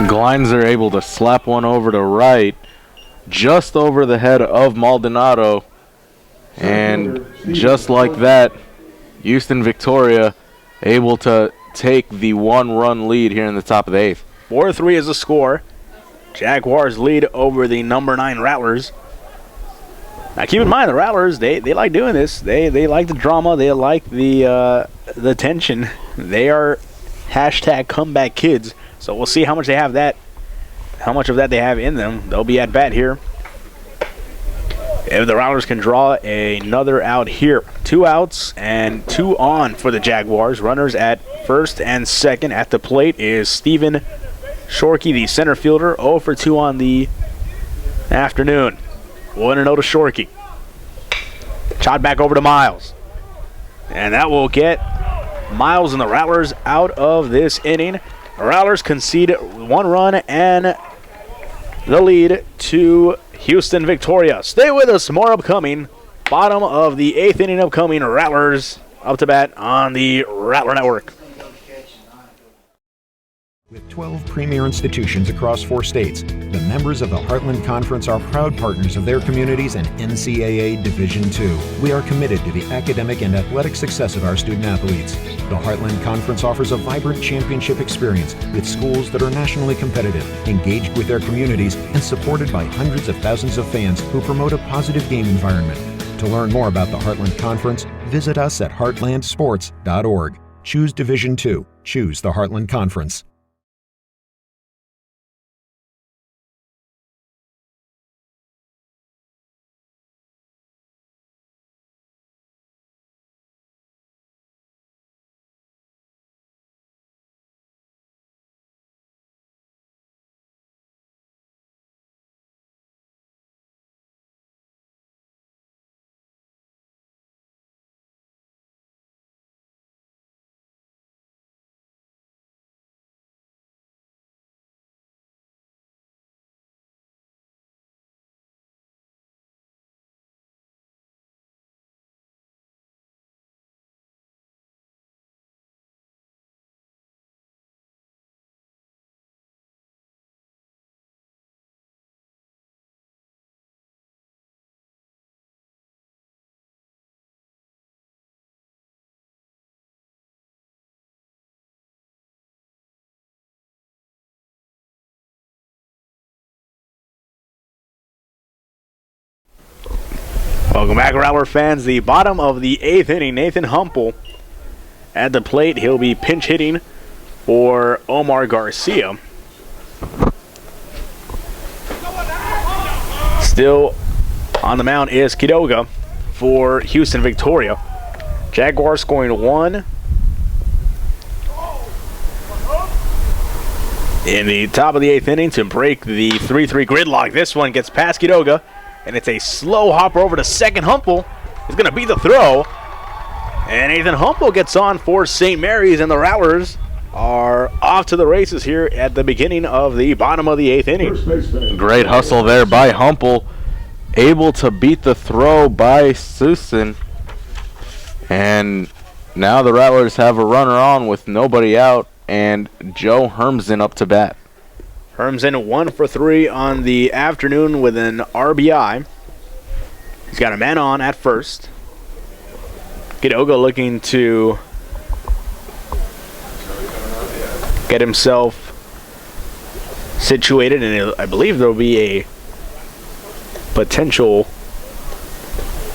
Gleinzer able to slap one over to right, just over the head of Maldonado. And just like that, Houston Victoria able to take the 1-run lead here in the top of the 8th. 4-3 is the score. Jaguars lead over the number 9 Rattlers. Now keep in mind, the Rattlers, they like doing this. They like the drama. They like the tension. They are hashtag comeback kids. So we'll see how much they have that, how much of that they have in them. They'll be at bat here. If the Rattlers can draw another out here. 2 outs and 2 on for the Jaguars. Runners at first and second. At the plate is Steven Shorkey, the center fielder. 0 for 2 on the afternoon. 1-0 to Shorkey. Shot back over to Miles. And that will get Miles and the Rattlers out of this inning. The Rattlers concede 1 run and the lead to Houston Victoria. Stay with us, more upcoming. Bottom of the 8th inning upcoming. Rattlers up to bat on the Rattler Network. With 12 premier institutions across 4 states, the members of the Heartland Conference are proud partners of their communities and NCAA Division II. We are committed to the academic and athletic success of our student athletes. The Heartland Conference offers a vibrant championship experience with schools that are nationally competitive, engaged with their communities, and supported by hundreds of thousands of fans who promote a positive game environment. To learn more about the Heartland Conference, visit us at heartlandsports.org. Choose Division II. Choose the Heartland Conference. Welcome back, Rattler fans. The bottom of the 8th inning, Nathan Humple at the plate. He'll be pinch hitting for Omar Garcia. Still on the mound is Quiroga for Houston Victoria. Jaguars scoring 1 in the top of the 8th inning to break the 3-3 gridlock. This one gets past Quiroga, and it's a slow hopper over to second. Humple is going to beat the throw, and Nathan Humple gets on for St. Mary's, and the Rattlers are off to the races here at the beginning of the bottom of the 8th inning. Great hustle there by Humple, able to beat the throw by Susan, and now the Rattlers have a runner on with nobody out, and Joe Hermsen up to bat. Hermsen 1 for 3 on the afternoon with an RBI. He's got a man on at first. Quiroga looking to get himself situated, and I believe there will be a potential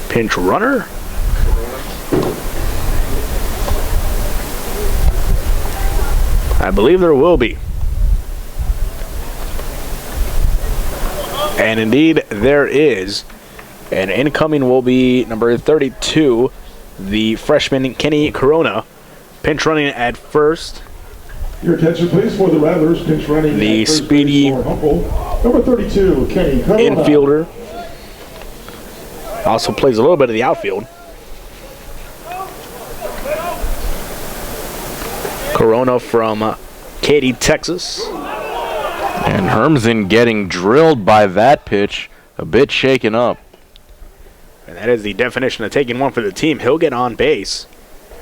pinch runner. I believe there will be. And indeed there is. And incoming will be number 32, the freshman Kenny Corona, pinch running at first. Your attention please for the Rattlers, pinch running the at first speedy base for Humble. Number 32, Kenny Corona. Infielder. Also plays a little bit of the outfield. Corona from Katy, Texas. And Hermsen getting drilled by that pitch, a bit shaken up. And that is the definition of taking one for the team. He'll get on base.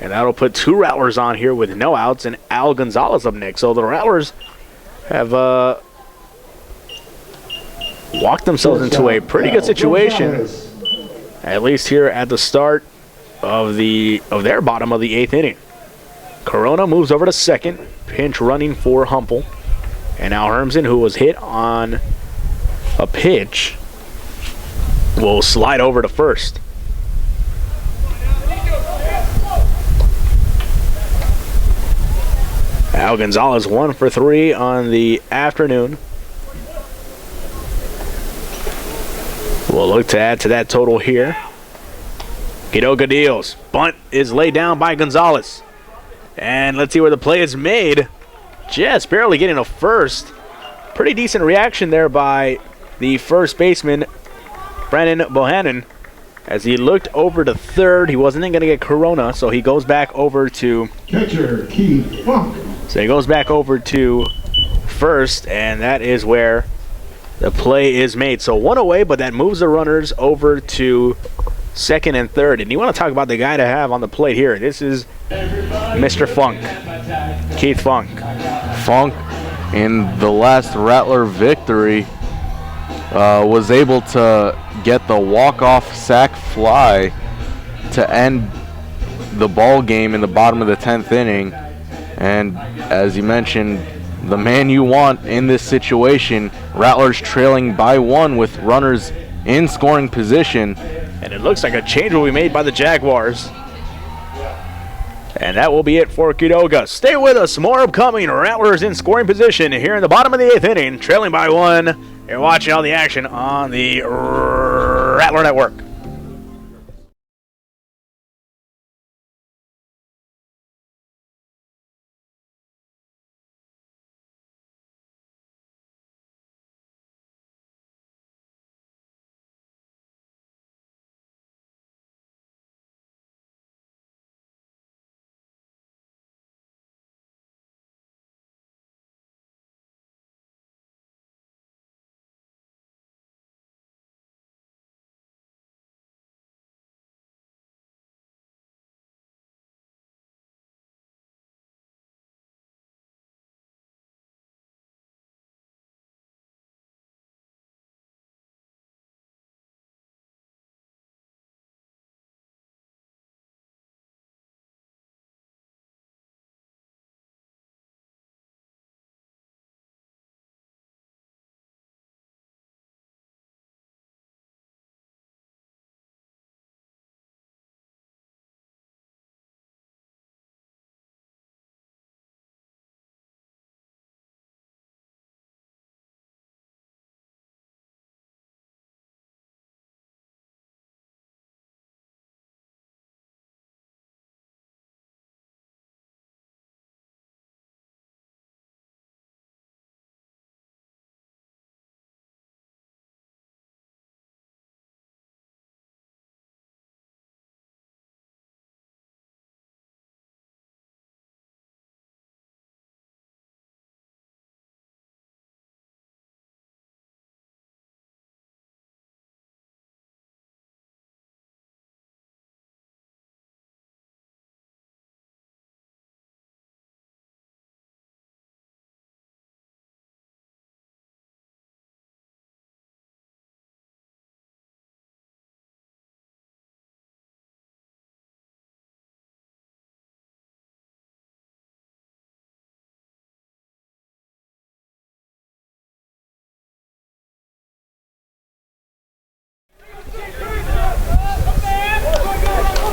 And that'll put 2 Rattlers on here with no outs, and Al Gonzalez up next. So the Rattlers have walked themselves into a pretty good situation, at least here at the start of their bottom of the 8th inning. Corona moves over to second, pinch running for Humple. And now Hermsen, who was hit on a pitch, will slide over to first. Al Gonzalez 1 for 3 on the afternoon. We'll look to add to that total here. Quiroga deals. Bunt is laid down by Gonzalez. And let's see where the play is made. Just barely getting a first. Pretty decent reaction there by the first baseman, Brandon Bohannon. As he looked over to third, he wasn't going to get Corona, so he goes back over to catcher Keith Funk. So he goes back over to first, and that is where the play is made. So 1 away, but that moves the runners over to second and third. And you want to talk about the guy to have on the plate here. This is Mr. Funk, Keith Funk. Funk, in the last Rattler victory, was able to get the walk-off sac fly to end the ball game in the bottom of the 10th inning. And as you mentioned, the man you want in this situation. Rattlers trailing by 1 with runners in scoring position. And it looks like a change will be made by the Jaguars. And that will be it for Quiroga. Stay with us. More upcoming. Rattlers in scoring position here in the bottom of the 8th inning, trailing by 1. You're watching all the action on the Rattler Network.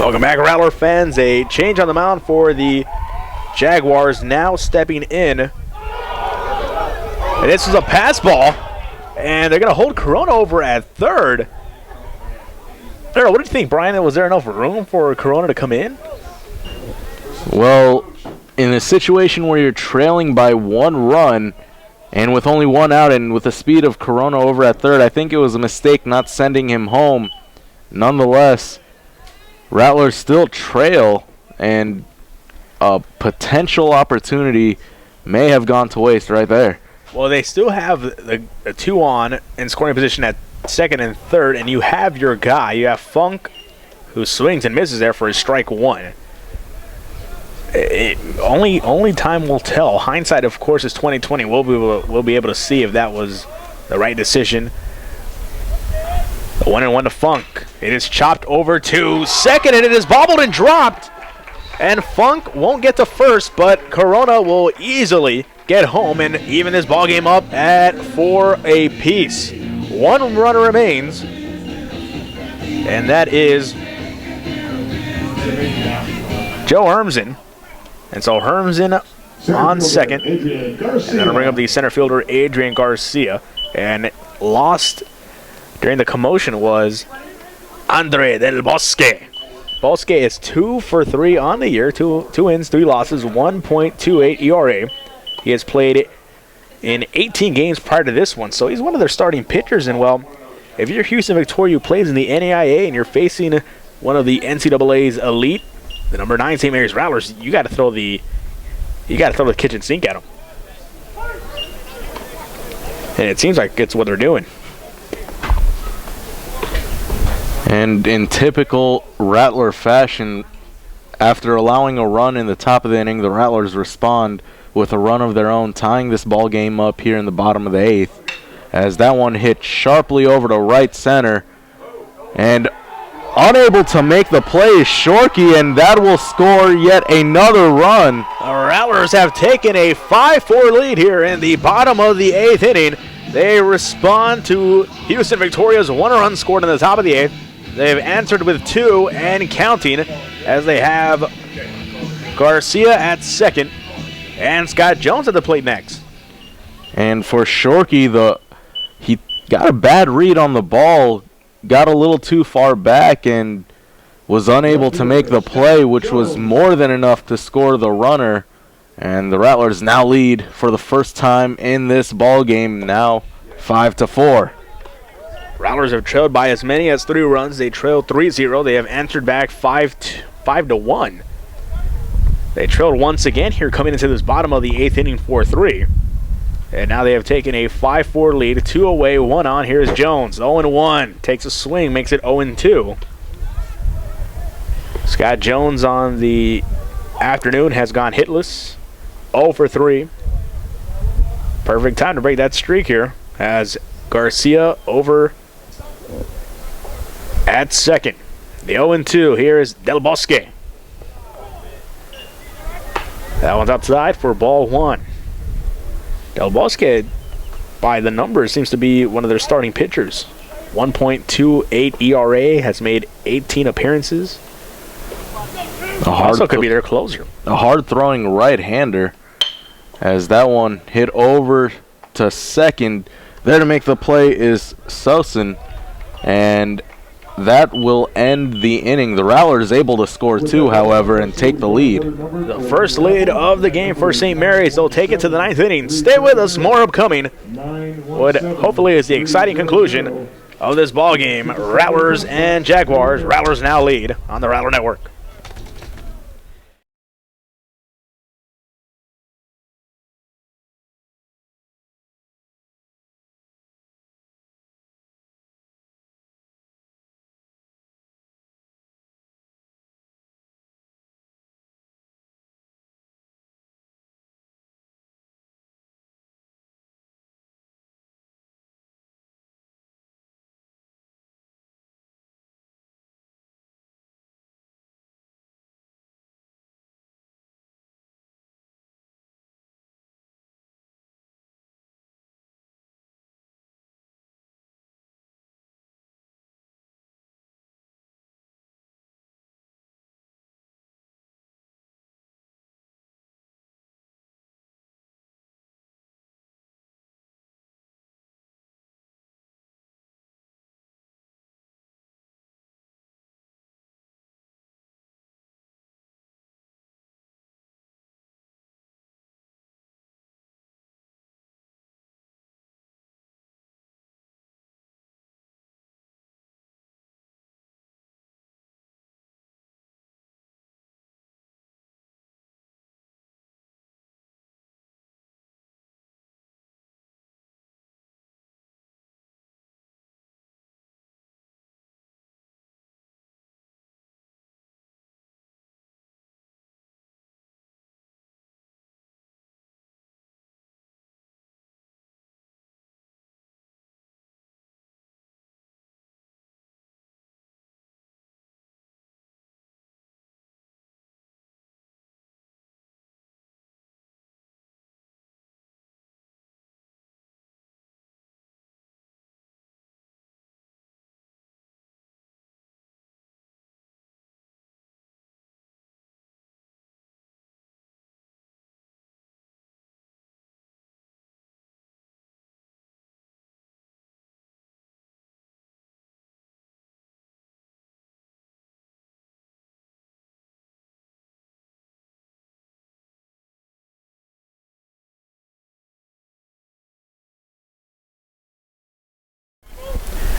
Welcome back, Rattler fans. A change on the mound for the Jaguars, now stepping in. And this is a pass ball, and they're going to hold Corona over at third. I don't know, what did you think, Brian? Was there enough room for Corona to come in? Well, in a situation where you're trailing by 1 run and with only 1 out and with the speed of Corona over at third, I think it was a mistake not sending him home. Nonetheless, Rattlers still trail, and a potential opportunity may have gone to waste right there. Well, they still have the 2 on in scoring position at second and third, and you have your guy. You have Funk, who swings and misses there for a strike 1. Only time will tell. Hindsight, of course, is 2020. We'll be able to see if that was the right decision. The 1-1 to Funk. It is chopped over to second, and it is bobbled and dropped. And Funk won't get to first, but Corona will easily get home and even this ball game up at 4 apiece. 1 runner remains, and that is Joe Hermsen. And so Hermsen on second, and then I'll bring up the center fielder Adrian Garcia. And lost during the commotion was Andre Del Bosque. Bosque is 2 for 3 on the year, 2 wins, 3 losses, 1.28 ERA. He has played in 18 games prior to this one, so he's one of their starting pitchers. And well, if you're Houston Victoria, who plays in the NAIA, and you're facing one of the NCAA's elite, the number 9 St. Mary's Rattlers, you got to throw the kitchen sink at them. And it seems like it's what they're doing. And in typical Rattler fashion, after allowing a run in the top of the inning, the Rattlers respond with a run of their own, tying this ball game up here in the bottom of the 8th, as that one hit sharply over to right center. And unable to make the play is Shorkey, and that will score yet another run. The Rattlers have taken a 5-4 lead here in the bottom of the 8th inning. They respond to Houston Victoria's 1 run scored in the top of the 8th. They've answered with 2 and counting, as they have Garcia at second and Scott Jones at the plate next. And for Shorkey, he got a bad read on the ball, got a little too far back, and was unable to make the play, which was more than enough to score the runner. And the Rattlers now lead for the first time in this ball game, now 5-4. Rattlers have trailed by as many as 3 runs. They trailed 3-0. They have answered back 5-1. They trailed once again here coming into this bottom of the 8th inning 4-3. And now they have taken a 5-4 lead, 2 away, 1 on. Here's Jones, 0-1. Takes a swing, makes it 0-2. Scott Jones on the afternoon has gone hitless, 0 for 3. Perfect time to break that streak here, as Garcia over at second. The 0-2, here is Del Bosque. That one's outside for ball 1. Del Bosque, by the numbers, seems to be one of their starting pitchers. 1.28 ERA, has made 18 appearances. Also could be their closer. A hard-throwing right-hander, as that one hit over to second. There to make the play is Sosin, and that will end the inning. The Rattlers able to score 2, however, and take the lead. The first lead of the game for St. Mary's. They'll take it to the 9th inning. Stay with us. More upcoming. What hopefully is the exciting conclusion of this ball game. Rattlers and Jaguars. Rattlers now lead on the Rattler Network.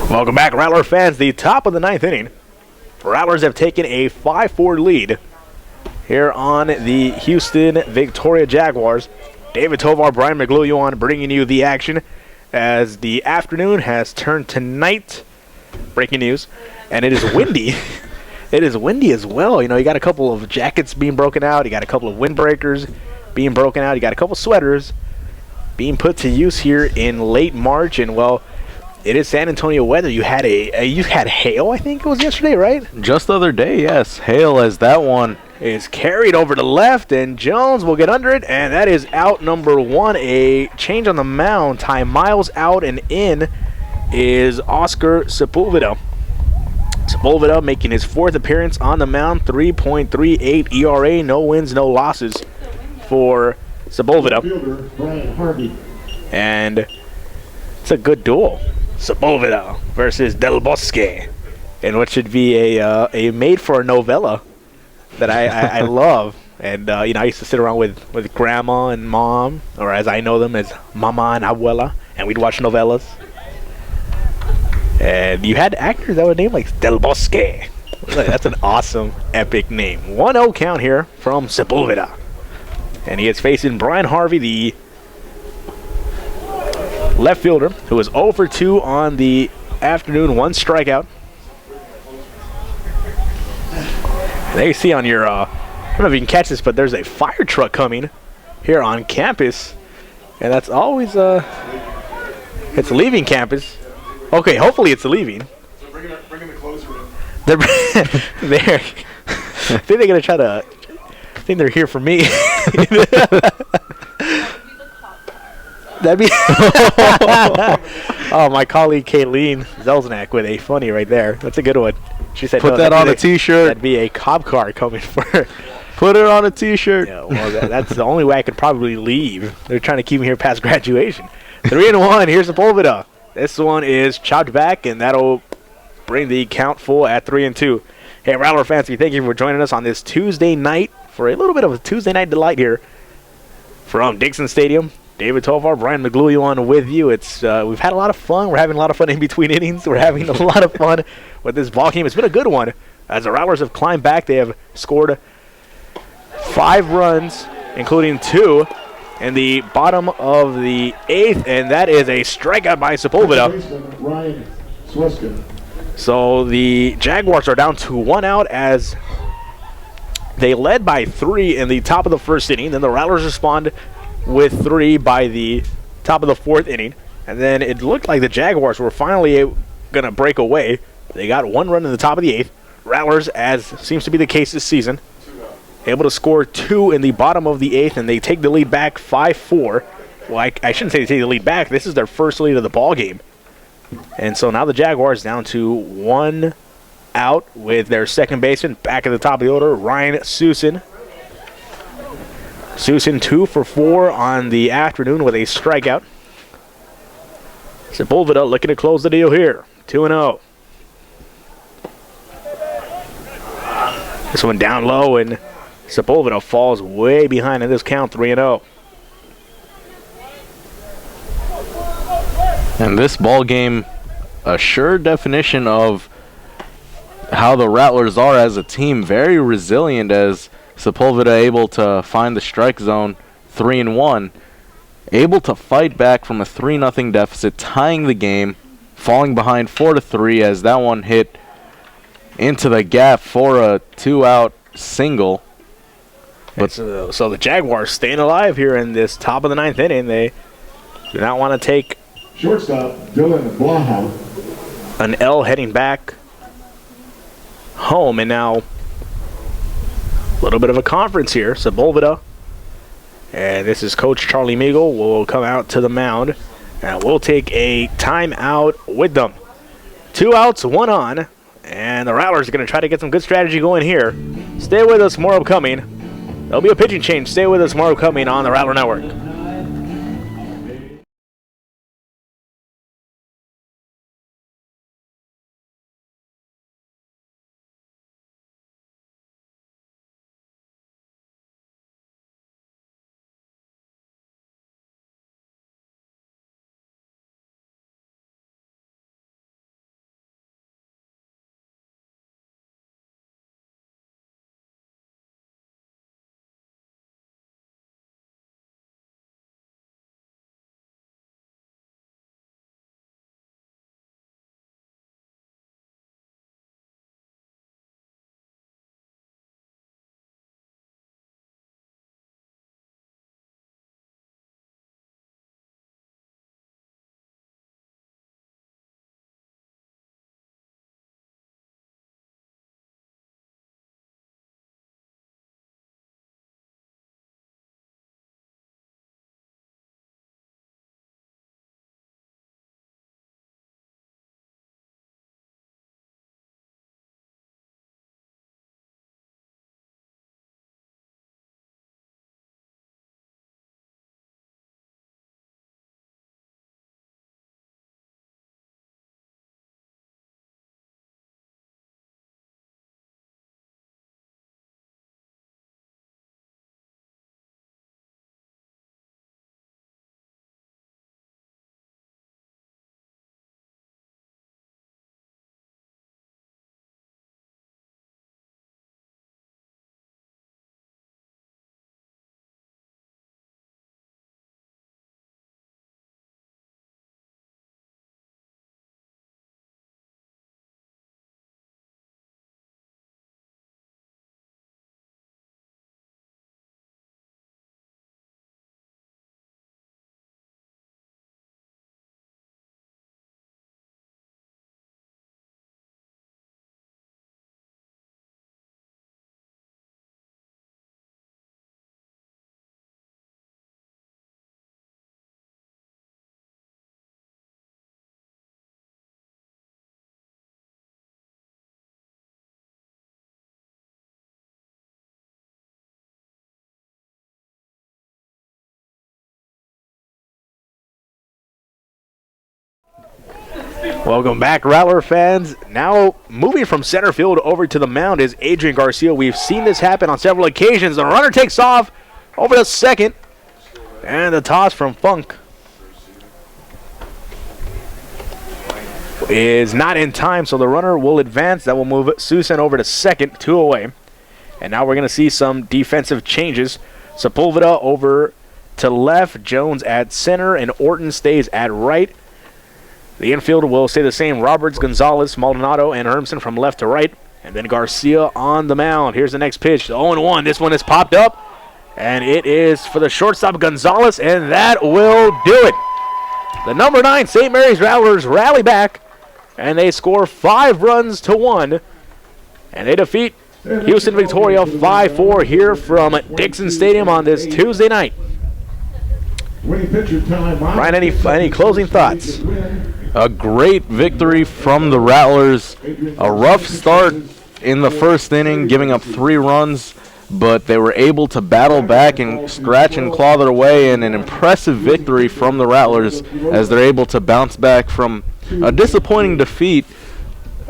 Welcome back, Rattler fans. The top of the 9th inning. Rattlers have taken a 5-4 lead here on the Houston Victoria Jaguars. David Tovar, Brian McGlue bringing you the action as the afternoon has turned to night. Breaking news. And it is windy. It is windy as well. You know, you got a couple of jackets being broken out. You got a couple of windbreakers being broken out. You got a couple sweaters being put to use here in late March. And, well, it is San Antonio weather. You had you had hail, I think it was yesterday, right? Just the other day, yes. Hail as that one is carried over to left, and Jones will get under it, and that is out number 1. A change on the mound. Ty Miles out, and in is Oscar Sepulveda. Sepulveda making his 4th appearance on the mound. 3.38 ERA, no wins, no losses for Sepulveda. And it's a good duel. Sepulveda versus Del Bosque, and what should be a made-for-a-novella that I love. And you know, I used to sit around with grandma and mom, or as I know them as mama and abuela, and we'd watch novellas. And you had actors that would name like Del Bosque. That's an awesome, epic name. 1-0 count here from Sepulveda, and he is facing Brian Harvey, the left fielder, who was 0 for 2 on the afternoon, 1 strikeout. There you see on your, I don't know if you can catch this, but there's a fire truck coming here on campus. And that's always, it's leaving campus. Okay, hopefully it's leaving. So bring in the closer in. They're I think they're going to try to, I think they're here for me. That'd be oh, my colleague Kayleen Zelznak with a funny right there. That's a good one. She said, put that on a t-shirt. That'd be a cop car coming for her. Put it on a t-shirt. Yeah, well, that's the only way I could probably leave. They're trying to keep me here past graduation. 3-1. Here's Sepulveda. This one is chopped back, and that'll bring the count full at 3-2. Hey, Rattler fans, thank you for joining us on this Tuesday night for a little bit of a Tuesday night delight here from Dixon Stadium. David Tovar, Brian McGlue with you. It's we've had a lot of fun. We're having a lot of fun in between innings. We're having a lot of fun with this ball game. It's been a good one. As the Rattlers have climbed back, they have scored 5 runs, including 2 in the bottom of the 8th, and that is a strikeout by Sepulveda. So the Jaguars are down to 1 out as they led by 3 in the top of the 1st inning. Then the Rattlers respond with 3 by the top of the 4th inning. And then it looked like the Jaguars were finally going to break away. They got 1 run in the top of the 8th. Rattlers, as seems to be the case this season, able to score 2 in the bottom of the 8th, and they take the lead back 5-4. Well, I shouldn't say they take the lead back. This is their first lead of the ball game. And so now the Jaguars down to 1 out with their second baseman back at the top of the order, Ryan Susan. Susan 2 for 4 on the afternoon with a strikeout. Sepulveda looking to close the deal here. 2-0. This one down low, and Sepulveda falls way behind in this count, 3-0. And this ball game, a sure definition of how the Rattlers are as a team. Very resilient, as Sepulveda able to find the strike zone, 3-1. Able to fight back from a 3-0 deficit, tying the game, falling behind 4-3 as that one hit into the gap for a 2-out single. But so the Jaguars staying alive here in this top of the 9th inning. They do not want to take shortstop Dylan Blaha an L heading back home. And now a little bit of a conference here. Sepulveda, and this is Coach Charlie Meagle, will come out to the mound, and we'll take a timeout with them. 2 outs, 1 on, and the Rattlers are going to try to get some good strategy going here. Stay with us, more upcoming. There'll be a pitching change. Stay with us, more upcoming on the Rattler Network. Welcome back, Rattler fans. Now moving from center field over to the mound is Adrian Garcia. We've seen this happen on several occasions. The runner takes off over to second, and the toss from Funk is not in time, so the runner will advance. That will move Susan over to second, 2 away. And now we're going to see some defensive changes. Sepulveda over to left, Jones at center, and Orton stays at right. The infield will stay the same. Roberts, Gonzalez, Maldonado, and Hermson from left to right. And then Garcia on the mound. Here's the next pitch. 0-1. This one is popped up. And it is for the shortstop, Gonzalez, and that will do it. The number 9 St. Mary's Rattlers rally back, and they score 5 runs to 1. And they defeat Houston Victoria 5-4 here from Dixon Stadium on this Tuesday night. Ryan, any closing thoughts? A great victory from the Rattlers. A rough start in the first inning, giving up 3 runs, but they were able to battle back and scratch and claw their way, and an impressive victory from the Rattlers as they're able to bounce back from a disappointing defeat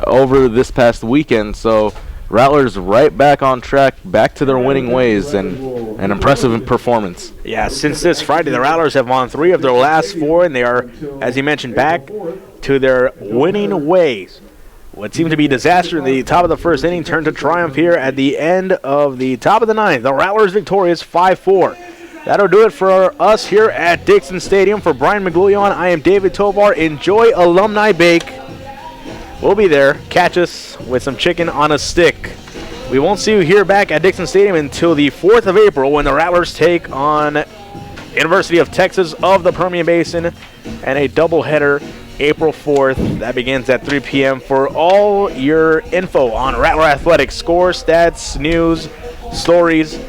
over this past weekend. So Rattlers right back on track, back to their winning ways, and an impressive performance. Yeah, since this Friday, the Rattlers have won 3 of their last 4, and they are, as you mentioned, back to their winning ways. What seemed to be disaster in the top of the first inning turned to triumph here at the end of the top of the 9th. The Rattlers victorious 5-4. That'll do it for us here at Dixon Stadium. For Brian McGuilleon, I am David Tovar. Enjoy Alumni Bake. We'll be there. Catch us with some chicken on a stick. We won't see you here back at Dixon Stadium until the 4th of April when the Rattlers take on University of Texas of the Permian Basin, and a doubleheader April 4th. That begins at 3 p.m. For all your info on Rattler Athletics, scores, stats, news, stories,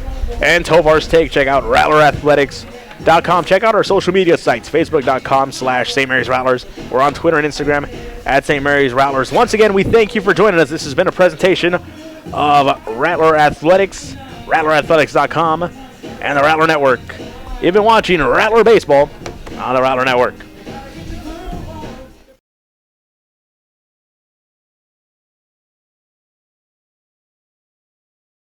and Tovar's Take, check out rattlerathletics.com. Check out our social media sites, facebook.com/St. Mary's Rattlers. We're on Twitter and Instagram at St. Mary's Rattlers. Once again, we thank you for joining us. This has been a presentation of Rattler Athletics, rattlerathletics.com, and the Rattler Network. You've been watching Rattler Baseball on the Rattler Network.